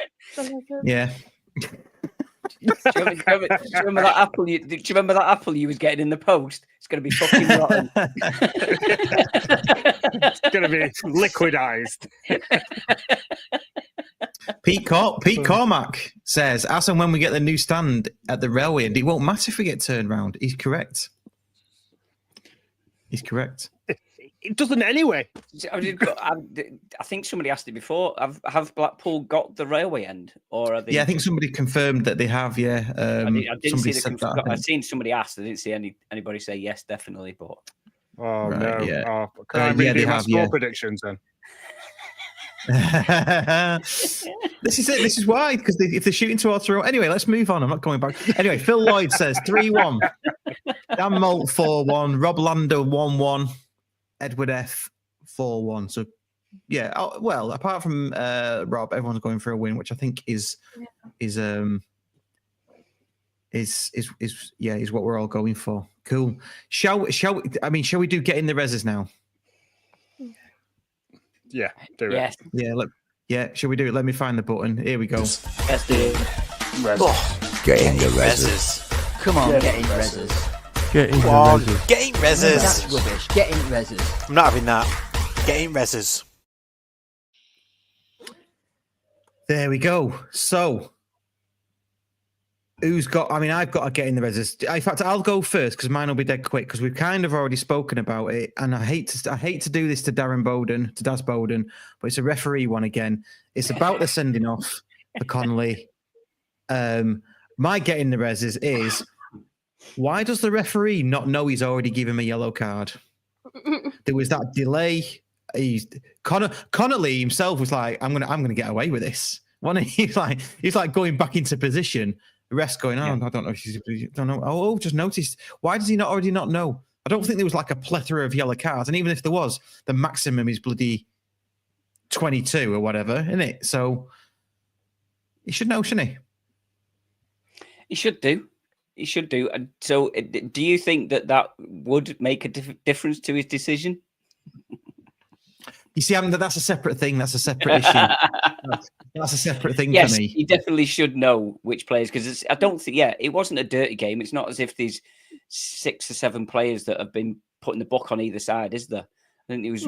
Yeah. Do you remember that apple? Do you remember that apple you was getting in the post? It's going to be fucking rotten. It's going to be liquidized. Pete Cormack says, as and when we get the new stand at the railway, and it won't matter if we get turned round. He's correct. It doesn't anyway. I think somebody asked it before. Have Blackpool got the railway end, or are they? Yeah, I think somebody confirmed that they have. Yeah, I didn't see that. I've seen somebody ask. I didn't see anybody say yes, definitely. But oh right, no! Yeah. Can I read my score predictions then? This is it. This is why, because if they're shooting towards the road. Anyway, let's move on. I'm not going back. Anyway, Phil Lloyd says 3-1. Dan Malt 4-1. Rob Lando 1-1. Edward F 4-1. So yeah, well, apart from Rob, everyone's going for a win, which I think is what we're all going for. Cool. Shall we do get in the reses now? Yeah, do it. Yes. Yeah, shall we do it? Let me find the button. Here we go. Let's do it. Get in the reses. Come on, get in Rezzers. Get in the Come on, reses. get in reses. That's rubbish. Get in Rezzers. I'm not having that. Get in reses. There we go. So, I've got to get in the reses. In fact, I'll go first because mine will be dead quick because we've kind of already spoken about it. And I hate to do this to Daz Bowden, but it's a referee one again. It's about the sending off for Connolly. My get in the reses is, why does the referee not know he's already given him a yellow card? There was that delay. Connolly himself was like, I'm gonna get away with this. He's like going back into position. The rest going, I don't know if she's, don't know. Oh, just noticed. Why does he not already not know? I don't think there was like a plethora of yellow cards, and even if there was, the maximum is bloody 22 or whatever, isn't it? So he should know, shouldn't he? He should do. He should do. And so, do you think that would make a difference to his decision? You see, that's a separate thing. That's a separate issue. That's a separate thing for me. He definitely should know which players, because I don't think, it wasn't a dirty game. It's not as if there's 6 or 7 players that have been putting the book on either side, is there? I think it was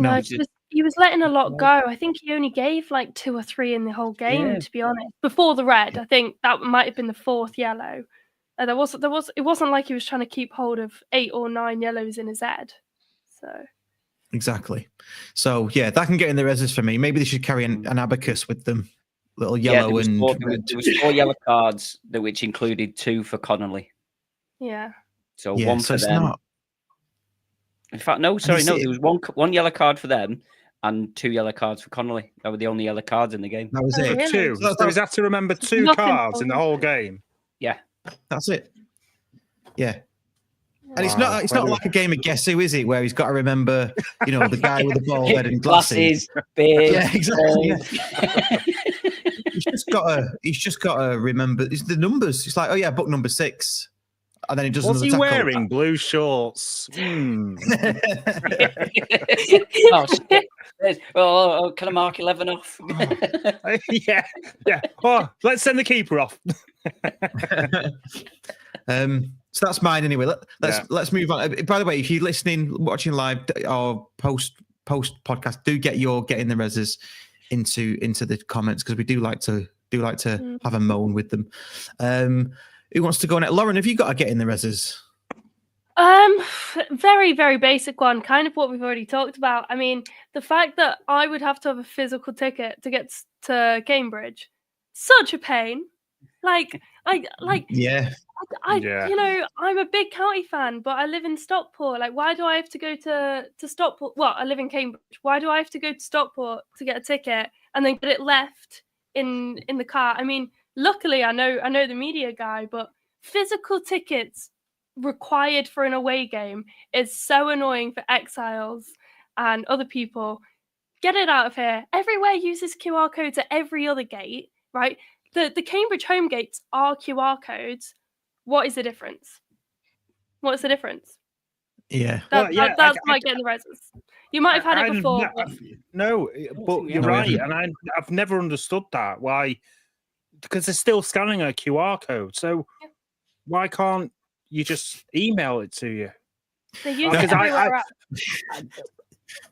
he was letting a lot go. I think he only gave like 2 or 3 in the whole game, to be honest. Before the red, I think that might have been the 4th yellow. It wasn't like he was trying to keep hold of 8 or 9 yellows in his head. So. Exactly. So yeah, that can get in the reses for me. Maybe they should carry an abacus with them, little yellow there was 4 yellow cards which included 2 for Connolly. Yeah. So one for them. Not... In fact, no. There was one yellow card for them and 2 yellow cards for Connolly. That were the only yellow cards in the game. That was it. Really? 2. So we have to remember 2 cards in the whole game. Yeah. That's it. Yeah. And it's not like a game of Guess Who, is it? Where he's got to remember, the guy with the bald head and glasses. Beard, yeah, exactly. Yeah. He's just got to remember the numbers. It's like, oh yeah, book number 6, and then he does. Was he tackle. wearing blue shorts? Oh, can I mark 11 off? yeah. Oh, let's send the keeper off. So that's mine anyway. Let's move on. By the way, if you're listening, watching live or post podcast, do get in the reses into the comments, because we do like to have a moan with them. Who wants to go next? Lauren, have you got to get in the reses? Very, very basic one, kind of what we've already talked about. I mean, the fact that I would have to have a physical ticket to get to Cambridge, such a pain. I'm a big county fan, but I live in Stockport. Like, why do I have to go to Stockport? Well, I live in Cambridge. Why do I have to go to Stockport to get a ticket and then get it left in the car? I mean, luckily I know the media guy, but physical tickets required for an away game is so annoying for exiles and other people. Get it out of here. Everywhere uses QR codes at every other gate, right? The Cambridge home gates are QR codes. What is the difference? What's the difference? Yeah. That's my getting the reses. You might have had it before. No, but you're right. And I've never understood that. Why? Because they're still scanning a QR code. So why can't you just email it to you? They use it everywhere.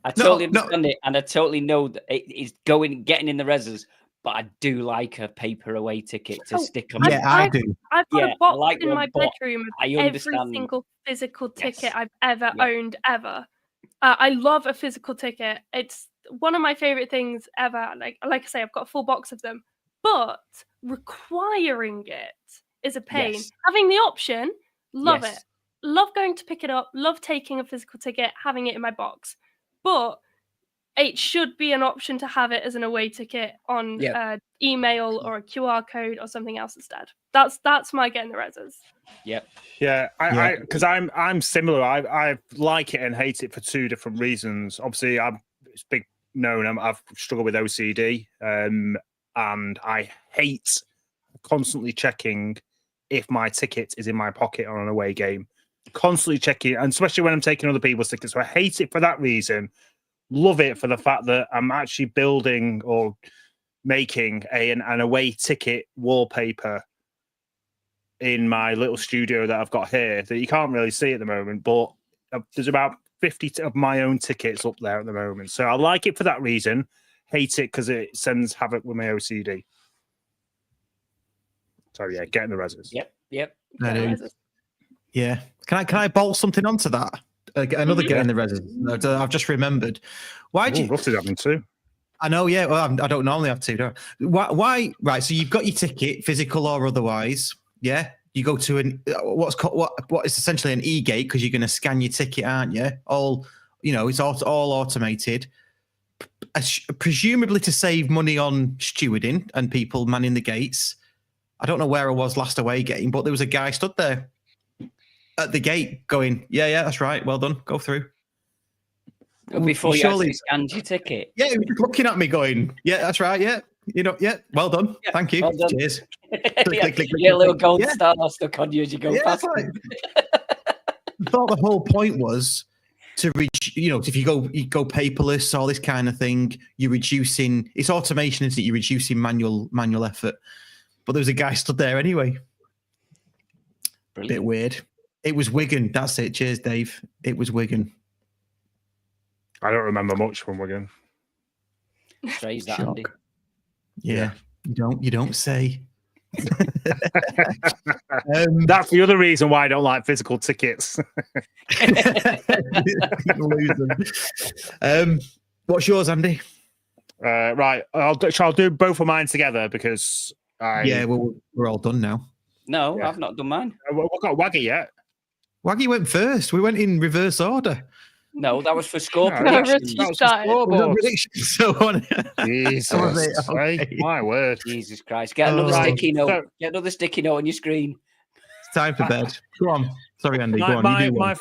I totally understand it, and I totally know that it's getting in the reses. But I do like a paper away ticket to stick on. I do. I've got a box in my bedroom of every single physical ticket I've ever owned, ever. I love a physical ticket. It's one of my favorite things ever. Like I say, I've got a full box of them. But requiring it is a pain. Yes. Having the option, love it. Love going to pick it up. Love taking a physical ticket, having it in my box. But it should be an option to have it as an away ticket on email or a QR code or something else instead. That's my Getting the Rezzers. Yep. Yeah, because I'm similar. I like it and hate it for two different reasons. Obviously, it's big known. I've struggled with OCD, and I hate constantly checking if my ticket is in my pocket on an away game. Constantly checking, and especially when I'm taking other people's tickets. So I hate it for that reason. Love it for the fact that I'm actually building or making an away ticket wallpaper in my little studio that I've got here that you can't really see at the moment, but there's about 50 of my own tickets up there at the moment. So I like it for that reason. Hate it because it sends havoc with my OCD. So yeah, Getting the Rezzers. Yep. Yeah. Can I bolt something onto that? Another Getting the Rezzers. I've just remembered. Why do you? Rusty's having two. I know. Yeah. Well, I don't normally have two. Do I? Why? Right. So you've got your ticket, physical or otherwise. Yeah. You go to what is essentially an e-gate because you're going to scan your ticket, aren't you? It's all automated. Presumably to save money on stewarding and people manning the gates. I don't know where I was last away game, but there was a guy stood there at the gate going, yeah, that's right. Well done. Go through. Before you actually scanned your ticket. Yeah, he was looking at me going, yeah, that's right. Yeah. Well done. Yeah, thank you. Well done. Cheers. Click, a little gold star stuck on you as you go past. I thought the whole point was to reach, if you go paperless, all this kind of thing, you're reducing, it's automation, isn't it? You're reducing manual effort. But there was a guy stood there anyway. Brilliant. Bit weird. It was Wigan. That's it. Cheers, Dave. It was Wigan. I don't remember much from Wigan. Phrase that, Andy. Yeah. You don't say. That's the other reason why I don't like physical tickets. What's yours, Andy? Right. I'll do both of mine together because we're all done now. No, I've not done mine. We've got Waggy yet. Waggy went first. We went in reverse order. No, that was for score No, predictions. that was for scoreboard. Jesus, Okay. My word. Jesus Christ. Get another sticky note. Get another sticky note on your screen. It's time for bed. Go on. Sorry, Andy. Go on.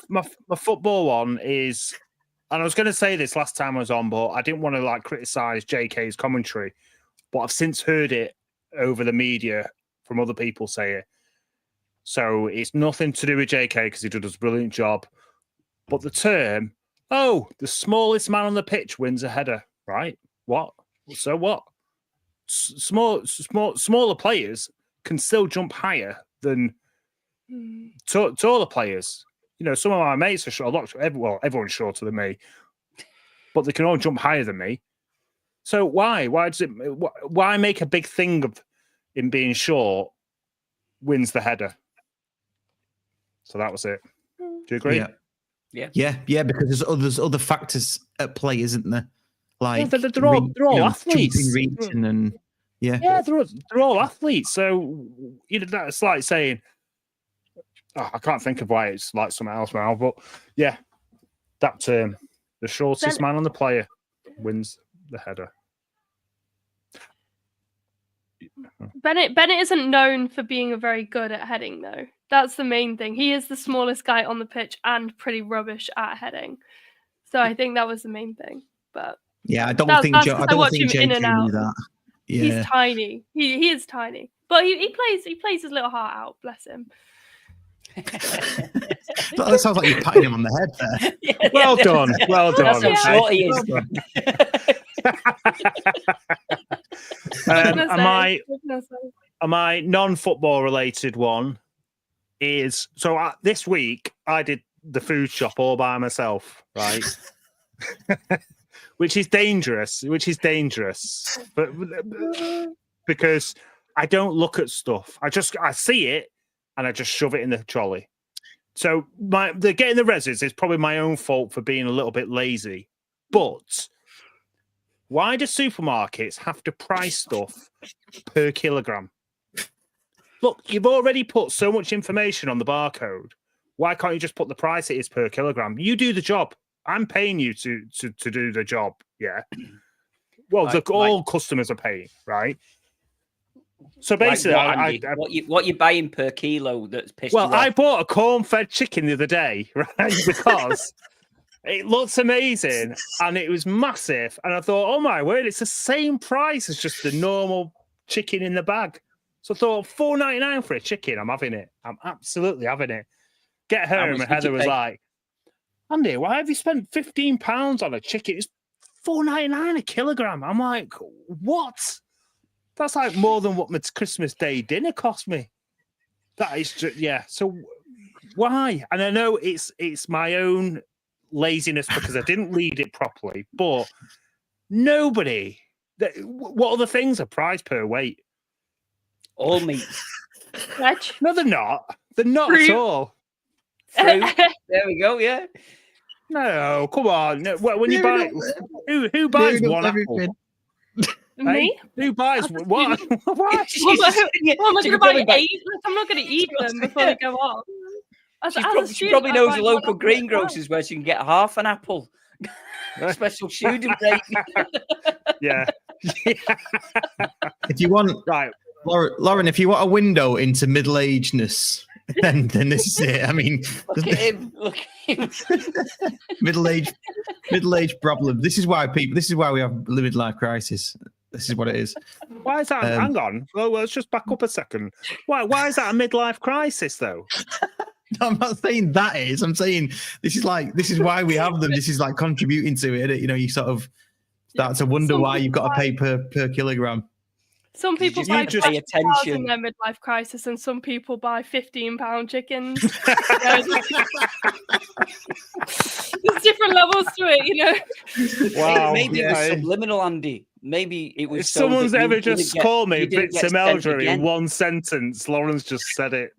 My football one is, and I was going to say this last time I was on, but I didn't want to criticize JK's commentary, but I've since heard it over the media from other people say it. So it's nothing to do with JK because he does a brilliant job. But the term, the smallest man on the pitch wins a header, right? What? So what? Smaller players can still jump higher than taller players. Some of my mates are short. Everyone's shorter than me, but they can all jump higher than me. So why? Why make a big thing of him being short? Wins the header. So that was it. Do you agree? Yeah. Because there's other factors at play, isn't there? Like they're all athletes. Reaching and they're all athletes. So that's like saying, I can't think of why it's like something else now, but yeah, that term, the shortest man on the player wins the header. Bennett isn't known for being very good at heading, though. That's the main thing. He is the smallest guy on the pitch and pretty rubbish at heading. So I think that was the main thing. But yeah, I don't think JK in and out. knew that. Yeah. He's tiny. He is tiny, but he plays his little heart out. Bless him. That sounds like you're patting him on the head there. Well done. That's how short he is. My non-football related one is this week I did the food shop all by myself, right? which is dangerous, but because I don't look at stuff. I see it and I just shove it in the trolley. So the Getting the Rezzers is probably my own fault for being a little bit lazy. But why do supermarkets have to price stuff per kilogram? Look, you've already put so much information on the barcode. Why can't you just put the price it is per kilogram? You do the job. I'm paying you to do the job. Yeah. Well, all customers are paying, right? So basically, what you buying per kilo that's pissed you off? I bought a corn-fed chicken the other day, right? Because it looks amazing and it was massive. And I thought, oh my word, it's the same price as just the normal chicken in the bag. So I thought, $4.99 for a chicken. I'm having it. I'm absolutely having it. Get home, and Heather was like, Andy, why have you spent £15 on a chicken? It's $4.99 a kilogram. I'm like, what? That's like more than what my Christmas Day dinner cost me. That is just, yeah. So why? And I know it's my own laziness because I didn't read it properly, but nobody. What other things are priced per weight? All meat. No, they're not. They're not Fruit. at all. Fruit. There we go. Yeah. No, come on. No, when you buy, who buys one apple? Me? Hey, who buys what? What? Well, I'm not going to buy 8. I'm not going to eat them before they go off. She probably knows a local greengrocers where she can get half an apple. Special shooting break. Yeah. If you want, right, Lauren, if you want a window into middle-agedness, then this is it. I mean, look at him. Look at him. middle-age problem. This is why we have limited life crisis. This is what it is. Why is that? Hang on. Well, let's just back up a second. Why is that a midlife crisis, though? No, I'm not saying that is. I'm saying this is why we have them. This is like contributing to it. You know, you sort of start to wonder why you've got to pay per kilogram. Some people just buy need to pay attention in their midlife crisis, and some people buy £15 chickens. There's different levels to it, you know. Wow. Maybe it was subliminal, Andy. Maybe it was. If someone's ever just called me Victor Meldrew in one sentence, Lauren's just said it.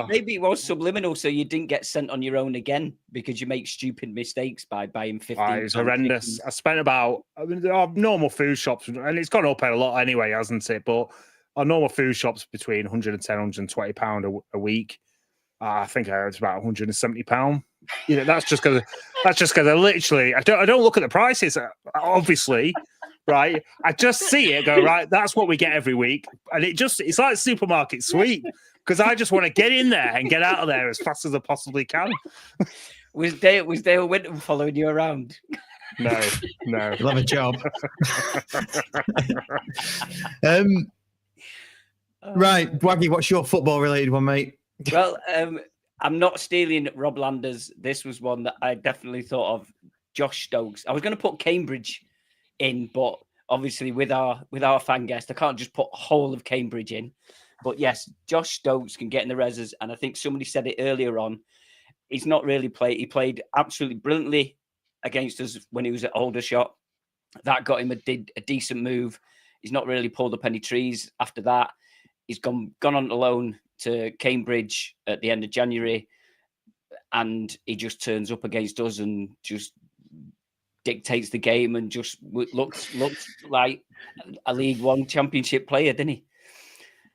Maybe it was subliminal, so you didn't get sent on your own again because you make stupid mistakes by buying 15. It's horrendous. Chickens. I spent about our normal food shops, and it's gone up a lot anyway, hasn't it? But our normal food shops between £110 and £120 a week. I think it's about £170. You know, that's just because I literally I don't look at the prices, obviously, right? I just see it, go right. That's what we get every week, and it's like supermarket sweep because I just want to get in there and get out of there as fast as I possibly can. Was Dale Winton following you around? No. You'll have a job. Right, Waggy, what's your football-related one, mate? Well, I'm not stealing Rob Landers. This was one that I definitely thought of. Josh Stokes. I was going to put Cambridge in, but obviously with our fan guest, I can't just put whole of Cambridge in. But yes, Josh Stokes can get in the Rezzers, and I think somebody said it earlier on. He's not really played. He played absolutely brilliantly against us when he was at Aldershot. That got him a decent move. He's not really pulled up any trees after that. He's gone on loan to Cambridge at the end of January, and he just turns up against us and just dictates the game and just looks like a League One Championship player, didn't he?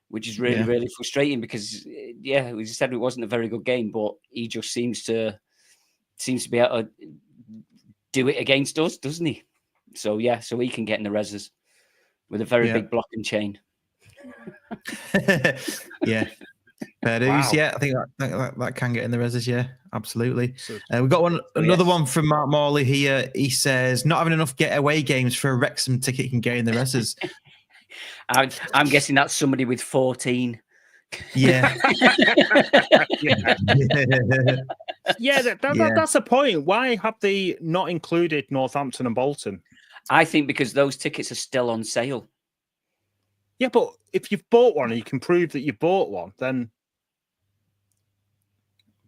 Which is really, really frustrating because, we said it wasn't a very good game, but he just seems to be able to do it against us, doesn't he? So he can get in the Rezzers with a very big block and chain. Yeah. Fair dues. Yeah, I think that can get in the Rezzers. Yeah, absolutely. We've got another one from Mark Morley here. He says, not having enough getaway games for a Wrexham ticket can get in the Rezzers. I'm guessing that's somebody with 14. Yeah. That's a point. Why have they not included Northampton and Bolton? I think because those tickets are still on sale. Yeah, but if you've bought one and you can prove that you bought one, then.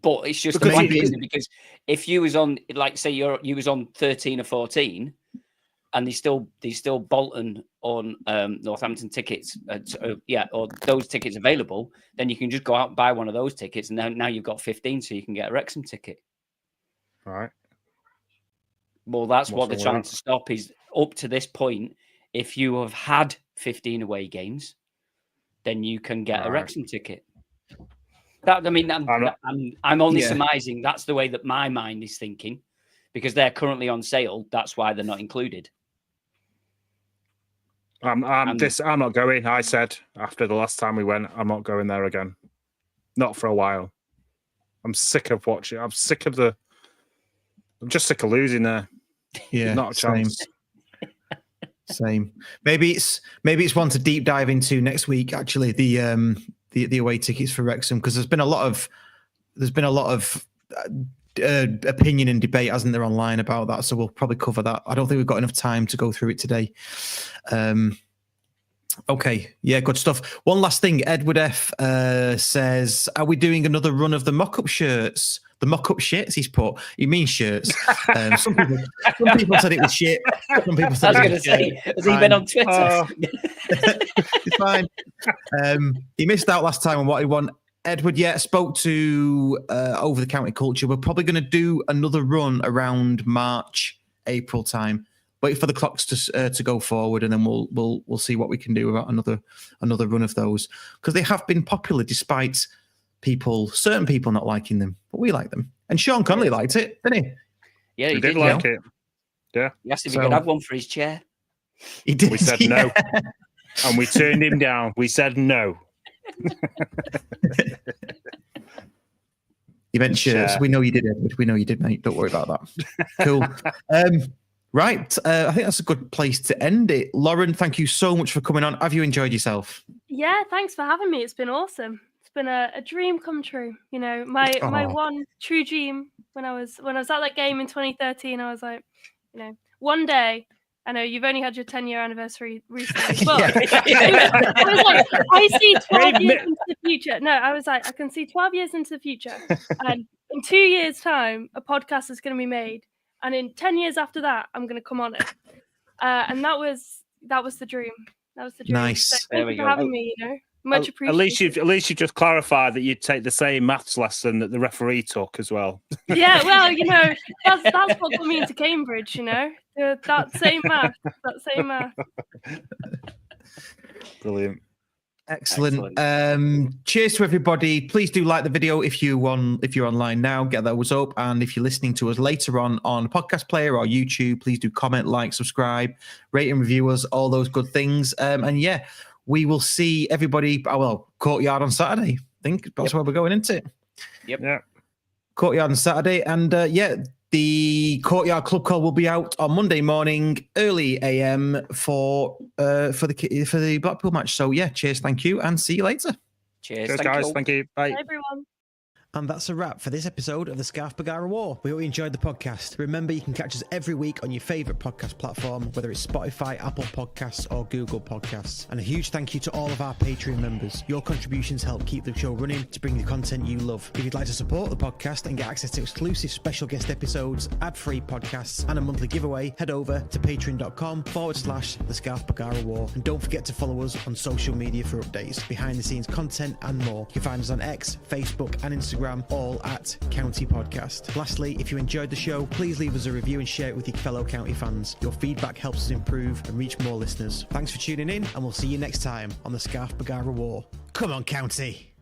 But it's just because if you was on, like, say you was on 13 or 14, and there's still Bolton on Northampton tickets, or those tickets available, then you can just go out and buy one of those tickets, and now you've got 15, so you can get a Wrexham ticket. Right. Well, that's what they're trying to stop. Is up to this point, if you have had 15 away games, then you can get a Wrexham ticket. I'm only surmising that's the way that my mind is thinking, because they're currently on sale. That's why they're not included. I'm not going. I said after the last time we went, I'm not going there again. Not for a while. I'm sick of watching. I'm just sick of losing there. Yeah, not a chance. Same. Maybe it's one to deep dive into next week. Actually, the away tickets for Wrexham, because there's been a lot of opinion and debate, hasn't there, online about that? So we'll probably cover that. I don't think we've got enough time to go through it today. Okay, yeah, good stuff. One last thing, Edward F says, are we doing another run of the mock-up shirts? The mock-up shirts he's put. He means shirts. Some people said it was shit. Some people said I was going to say, has he been on Twitter? It's fine. He missed out last time on what he won. Edward, yeah, spoke to Over the County Culture. We're probably going to do another run around March, April time. Wait for the clocks to go forward, and then we'll see what we can do about another run of those, because they have been popular despite certain people not liking them, but we like them. And Sean Connolly liked it, didn't he? Yeah, he did like it. Yeah, he asked if he could have one for his chair. He did. We said no, and we turned him down. We said no. You meant shirts. We know you did, Edward. We know you did, mate. Don't worry about that. Cool. Right. I think that's a good place to end it. Lauren, thank you so much for coming on. Have you enjoyed yourself? Yeah, thanks for having me. It's been awesome. It's been a dream come true. You know, my one true dream when I was at that game in 2013, I was like, you know, one day, I know you've only had your 10-year anniversary recently, but I was like, I see 12 years into the future. No, I was like, I can see 12 years into the future. And in 2 years' time, a podcast is going to be made. And in 10 years after that, I'm going to come on it. And that was the dream. That was the dream. Nice. So thank you for having me, you know. Much appreciated. At least you've just clarified that you'd take the same maths lesson that the referee took as well. Yeah, well, you know, that's what got me into Cambridge, you know. That same math. Brilliant. Excellent. Cheers to everybody. Please do like the video if you're online now, get those up. And if you're listening to us later on a podcast player or YouTube, please do comment, like, subscribe, rate and review us, all those good things. And yeah, we will see everybody. Courtyard on Saturday. I think that's where we're going into it. Yep. Yeah. Courtyard on Saturday, and the Courtyard Club Call will be out on Monday morning, early AM for the Blackpool match. So yeah, cheers, thank you, and see you later. Cheers, guys. Thank you. Bye. Bye, everyone. And that's a wrap for this episode of the Scarf Bagara War. We hope you enjoyed the podcast. Remember, you can catch us every week on your favourite podcast platform, whether it's Spotify, Apple Podcasts, or Google Podcasts. And a huge thank you to all of our Patreon members. Your contributions help keep the show running to bring the content you love. If you'd like to support the podcast and get access to exclusive special guest episodes, ad-free podcasts, and a monthly giveaway, head over to patreon.com/the Scarf Bagara War. And don't forget to follow us on social media for updates, behind-the-scenes content, and more. You can find us on X, Facebook, and Instagram, all at County Podcast. Lastly, if you enjoyed the show, please leave us a review and share it with your fellow County fans. Your feedback helps us improve and reach more listeners. Thanks for tuning in, and we'll see you next time on the Scarf Bagara War. Come on, County!